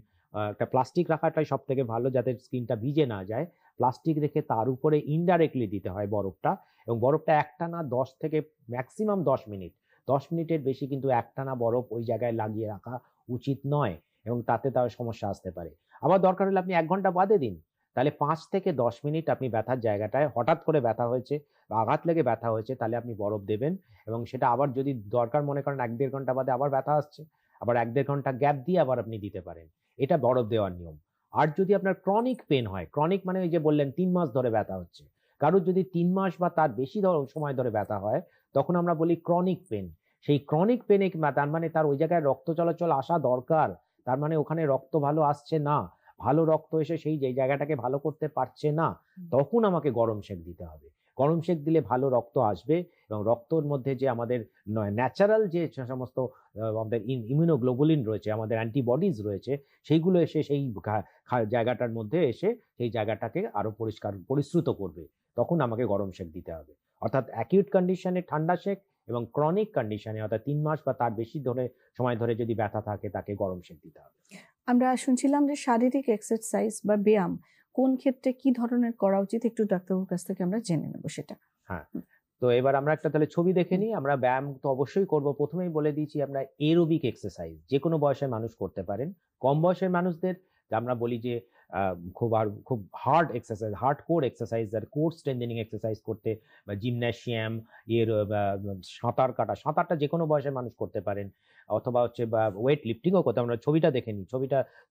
একটা প্লাস্টিক রাখাটাই সবথেকে ভালো, যাতে স্কিনটা ভিজে না যায়। প্লাস্টিক রেখে তার উপরে ইনডাইরেক্টলি দিতে হয় বরফটা, এবং বরফটা একটানা 10 থেকে ম্যাক্সিমাম 10 মিনিট। 10 মিনিটের বেশি কিন্তু একটানা বরফ ওই জায়গায় লাগিয়ে রাখা উচিত নয়, এবং তাতে তার সমস্যা আসতে পারে। আবার দরকার হলে আপনি 1 ঘন্টা বাদে দিন। তাহলে 5 থেকে 10 মিনিট আপনি ব্যথার জায়গাটায়, হঠাৎ করে ব্যথা হয়েছে বা আঘাত লেগে ব্যথা হয়েছে, তাহলে আপনি বরফ দেবেন, এবং সেটা আবার যদি দরকার মনে করেন 1-1.5 ঘন্টা বাদে আবার ব্যথা আসছে, আবার 1-1.5 ঘন্টা গ্যাপ দিয়ে আবার আপনি দিতে পারেন। এটা বরফ দেওয়ার নিয়ম। আর যদি আপনার ক্রনিক পেন হয়, ক্রনিক মানে ওই যে বললেন 3 মাস ধরে ব্যথা হচ্ছে। কারোর যদি 3 মাস বা তার বেশি সময় ধরে ব্যথা হয়, তখন আমরা বলি ক্রনিক পেন। সেই ক্রনিক পেনে তার মানে তার ওই জায়গায় রক্ত চলাচল আসা দরকার। তার মানে ওখানে রক্ত ভালো আসছে না। ভালো রক্ত এসে সেই যে জায়গাটাকে ভালো করতে পারছে না, তখন আমাকে গরম সেঁক দিতে হবে। গরম সেঁক দিলে ভালো রক্ত আসবে, এবং রক্তর মধ্যে যে আমাদের ন্যাচারাল যে সমস্ত আমাদের ইমিউনোগ্লোবুলিন রয়েছে, আমাদের অ্যান্টিবডিজ রয়েছে, সেইগুলো এসে সেই জায়গাটার মধ্যে এসে সেই জায়গাটাকে আরো পরিষ্কার পরিশ্রুত করবে। তখন আমাকে গরম সেঁক দিতে হবে। অর্থাৎ অ্যাকিউট কন্ডিশনে ঠান্ডা সেঁক, এবং ক্রনিক কন্ডিশনে অর্থাৎ 3 মাস বা তার বেশি সময় ধরে যদি ব্যথা থাকে, তাকে গরম সেঁক দিতে হবে। আমরা শুনছিলাম যে শারীরিক এক্সারসাইজ বা ব্যায়াম কোন ক্ষেত্রে কি ধরনের করা উচিত, একটু ডাক্তারবাবুর কাছ থেকে আমরা জেনে নেব সেটা। হ্যাঁ, তো এবার আমরা একটা তাহলে ছবি দেখে নিই। আমরা ব্যায়াম তো অবশ্যই করব। প্রথমেই বলে দিয়েছি, আমরা এরোবিক এক্সারসাইজ যে কোনো বয়সের মানুষ করতে পারেন। কম বয়সের মানুষদের আমরা বলি যে খুব হার্ড এক্সারসাইজ, হার্ডকোর এক্সারসাইজ আর কোর স্ট্রেংথেনিং এক্সারসাইজ করতে, বা জিমন্যাসিয়াম, সাঁতারটা যে কোনো বয়সের মানুষ করতে পারেন, অথবা হচ্ছে বা ওয়েট লিফটিংও করতে। আমরা ছবিটা দেখে নিই।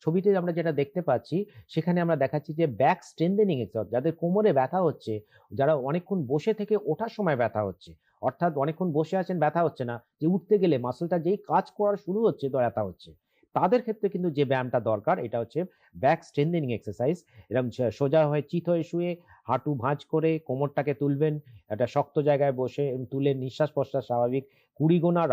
ছবিতে আমরা যেটা দেখতে পাচ্ছি, সেখানে আমরা দেখাচ্ছি যে ব্যাক স্ট্রেংথেনিং এক্সারসাইজ, যাদের কোমরে ব্যথা হচ্ছে, যারা অনেকক্ষণ বসে থেকে ওঠার সময় ব্যথা হচ্ছে, অর্থাৎ অনেকক্ষণ বসে আছেন ব্যথা হচ্ছে না, যে উঠতে গেলে মাসলটা যেই কাজ করা শুরু হচ্ছে তো ব্যথা হচ্ছে, তাদের ক্ষেত্রে কিন্তু যে ব্যায়ামটা দরকার, এটা হচ্ছে ব্যাক স্ট্রেংথেনিং এক্সারসাইজ। এরকম সোজা হয়ে চিত হয়ে শুয়ে হাঁটু ভাঁজ করে কোমরটাকে তুলবেন, একটা শক্ত জায়গায় বসে তুলে নিঃশ্বাস প্রশ্বাস স্বাভাবিক 20 গোনা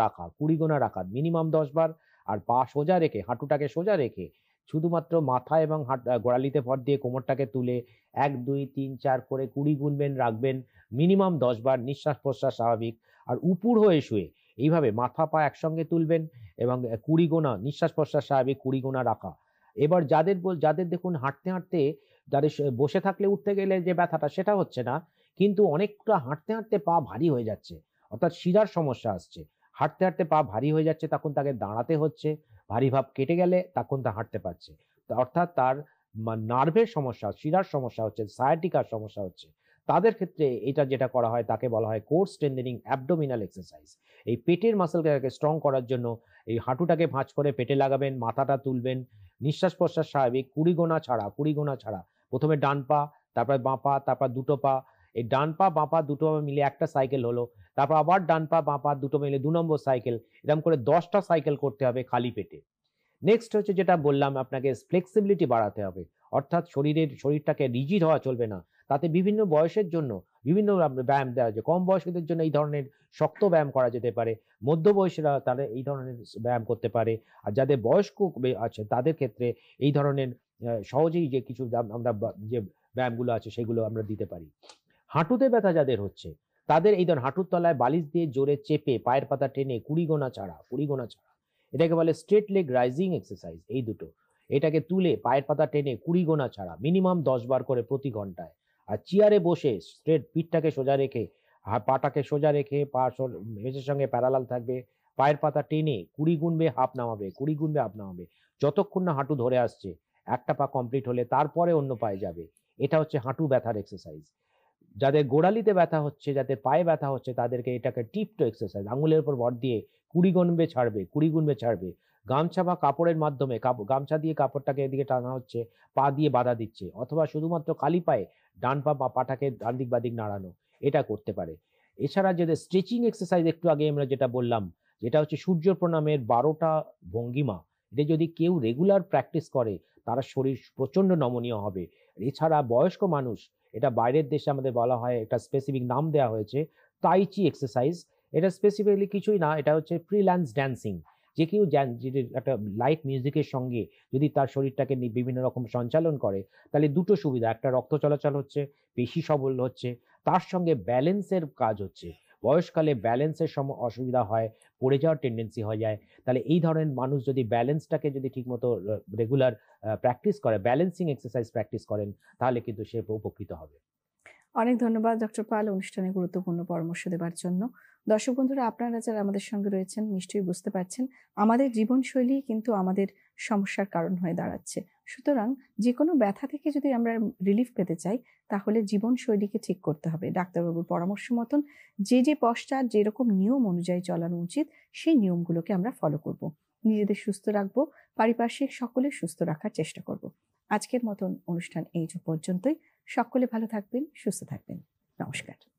রাখা মিনিমাম 10 বার। আর পা সোজা রেখে, হাঁটুটাকে সোজা রেখে শুধুমাত্র মাথা এবং গোড়ালিতে ভর দিয়ে কোমরটাকে তুলে 1 2 3 4 করে 20 গুনবেন, রাখবেন মিনিমাম 10 বার, নিঃশ্বাস প্রশ্বাস স্বাভাবিক। আর উপুড় হয়ে শুয়ে এইভাবে মাথা পা একসঙ্গে তুলবেন, এবং 20 গোনা নিঃশ্বাস প্রশ্বাস স্বাভাবিক 20 গোনা রাখা। এবার যাদের দেখুন হাঁটতে যাদের বসে থাকলে উঠতে গেলে যে ব্যথাটা সেটা হচ্ছে না, কিন্তু অনেকটা হাঁটতে পা ভারী হয়ে যাচ্ছে, অর্থাৎ শিরার সমস্যা আসছে। হাঁটতে পা ভারী হয়ে যাচ্ছে, তখন তাকে দাঁড়াতে হচ্ছে। ভারী ভাব কেটে গেলে তখন তা হাঁটতে পারছে। অর্থাৎ তার নার্ভের সমস্যা, শিরার সমস্যা হচ্ছে, সায়াটিকার সমস্যা হচ্ছে। তাদের ক্ষেত্রে এটা যেটা করা হয়, তাকে বলা হয় কোর স্ট্রেংথেনিং অ্যাবডোমিনাল এক্সারসাইজ। এই পেটের মাসলটাকে স্ট্রং করার জন্য এই হাঁটুটাকে ভাঁজ করে পেটে লাগাবেন, মাথাটা তুলবেন, নিঃশ্বাস প্রশ্বাস স্বাভাবিক 20 গোনা ছাড়া। প্রথমে ডান পা, তারপর বাঁ পা, তারপর দুটো পা। এই ডান পা বাঁ পা দুটো মিলে একটা সাইকেল হলো। তারপর আবার ডান পা বাঁ পা দুটো মিলে 2 নম্বর সাইকেল। এরকম করে 10টা সাইকেল করতে হবে খালি পেটে। নেক্সট হচ্ছে যেটা বললাম, আপনাকে ফ্লেক্সিবিলিটি বাড়াতে হবে, অর্থাৎ শরীরটাকে রিজিড হওয়া চলবে না। তাতে বিভিন্ন বয়সের জন্য বিভিন্ন ব্যায়াম দেওয়া যায়। কম বয়সীদের জন্য এই ধরনের শক্ত ব্যায়াম করা যেতে পারে, মধ্য বয়সীরা তারা এই ধরনের ব্যায়াম করতে পারে, আর যাদের বয়স্ক আছে তাদের ক্ষেত্রে এই ধরনের সহজেই যে কিছু আমরা যে ব্যায়ামগুলো আছে সেগুলো আমরা দিতে পারি। হাঁটুতে ব্যথা যাদের হচ্ছে, তাদের এই ধরনের হাঁটুর তলায় বালিশ দিয়ে জোরে চেপে পায়ের পাতা টেনে 20 গোনা ছাড়া, এটাকে বলে স্ট্রেট লেগ রাইজিং এক্সারসাইজ। এই দুটো, এটাকে তুলে পায়ের পাতা টেনে 20 গোনা ছাড়া মিনিমাম 10 বার করে প্রতি ঘন্টায়। আর চেয়ারে বসে স্ট্রেট পিঠটাকে সোজা রেখে, পাটাকে সোজা রেখে, পা মেঝের সঙ্গে প্যারালাল থাকবে, পায়ের পাতা টেনে 20 গুনবে হাফ নামাবে, যতক্ষণ না হাঁটু ধরে আসছে। একটা পা কমপ্লিট হলে তারপরে অন্য পায়ে যাবে। এটা হচ্ছে হাঁটু ব্যথার এক্সারসাইজ। যাদের গোড়ালিতে ব্যথা হচ্ছে, যাদের পায়ে ব্যথা হচ্ছে, তাদেরকে এটাকে টিপটো এক্সারসাইজ, আঙুলের উপর ভর দিয়ে 20 গুনবে ছাড়বে। গামছা বা কাপড়ের মাধ্যমে, গামছা দিয়ে কাপড়টাকে এদিকে টানা হচ্ছে, পা দিয়ে বাধা দিচ্ছে, অথবা শুধুমাত্র খালি পায়ে ডান পা বা পাটাকে ডান দিক বাদিক নাড়ানো, এটা করতে পারে। এছাড়া যাদের স্ট্রেচিং এক্সারসাইজ, একটু আগে আমরা যেটা বললাম, যেটা হচ্ছে সূর্য প্রণামের 12টা ভঙ্গিমা, এটা যদি কেউ রেগুলার প্র্যাকটিস করে, তার শরীর প্রচন্ড নমনীয় হবে। এছাড়া বয়স্ক মানুষ, এটা বাইরের দেশে আমাদের বলা হয়, একটা স্পেসিফিক নাম দেওয়া হয়েছে, তাই চি এক্সারসাইজ। এটা স্পেসিফিকলি কিছুই না, এটা হচ্ছে ফ্রিল্যান্স ড্যান্সিং। যে কেউ যদি একটা লাইট মিউজিকের সঙ্গে যদি তার শরীরটাকে বিভিন্ন রকম সঞ্চালন করে, তাহলে দুটো সুবিধা, একটা রক্ত চলাচল হচ্ছে, পেশি সবল হচ্ছে, তার সঙ্গে ব্যালেন্সের কাজ হচ্ছে। বয়সকালে ব্যালেন্সের অসুবিধা হয়, পড়ে যাওয়ার টেন্ডেন্সি হয়ে যায়। তাহলে এই ধরনের মানুষ যদি ব্যালেন্সটাকে যদি ঠিকমতো রেগুলার প্র্যাকটিস করে, ব্যালেন্সিং এক্সারসাইজ প্র্যাকটিস করেন, তাহলে কিন্তু সে উপকৃত হবে। অনেক ধন্যবাদ ডক্টর পাল অনুষ্ঠানে গুরুত্বপূর্ণ পরামর্শ দেওয়ার জন্য। দর্শক বন্ধুরা, আপনারা যারা আমাদের সঙ্গে রয়েছেন নিশ্চয়ই বুঝতে পারছেন আমাদের জীবনশৈলী কিন্তু আমাদের সমস্যার কারণ হয়ে দাঁড়াচ্ছে। সুতরাং যে কোনো ব্যথা থেকে যদি আমরা রিলিফ পেতে চাই, তাহলে জীবনশৈলীকে ঠিক করতে হবে। ডাক্তারবাবুর পরামর্শ মতন যে পশ্চাৎ যেরকম নিয়ম অনুযায়ী চলানো উচিত, সেই নিয়মগুলোকে আমরা ফলো করব। নিজেদের সুস্থ রাখবো, পারিপার্শ্বিক সকলে সুস্থ রাখার চেষ্টা করব। আজকের মতন অনুষ্ঠান এই পর্যন্তই। সকলে ভালো থাকবেন, সুস্থ থাকবেন। নমস্কার।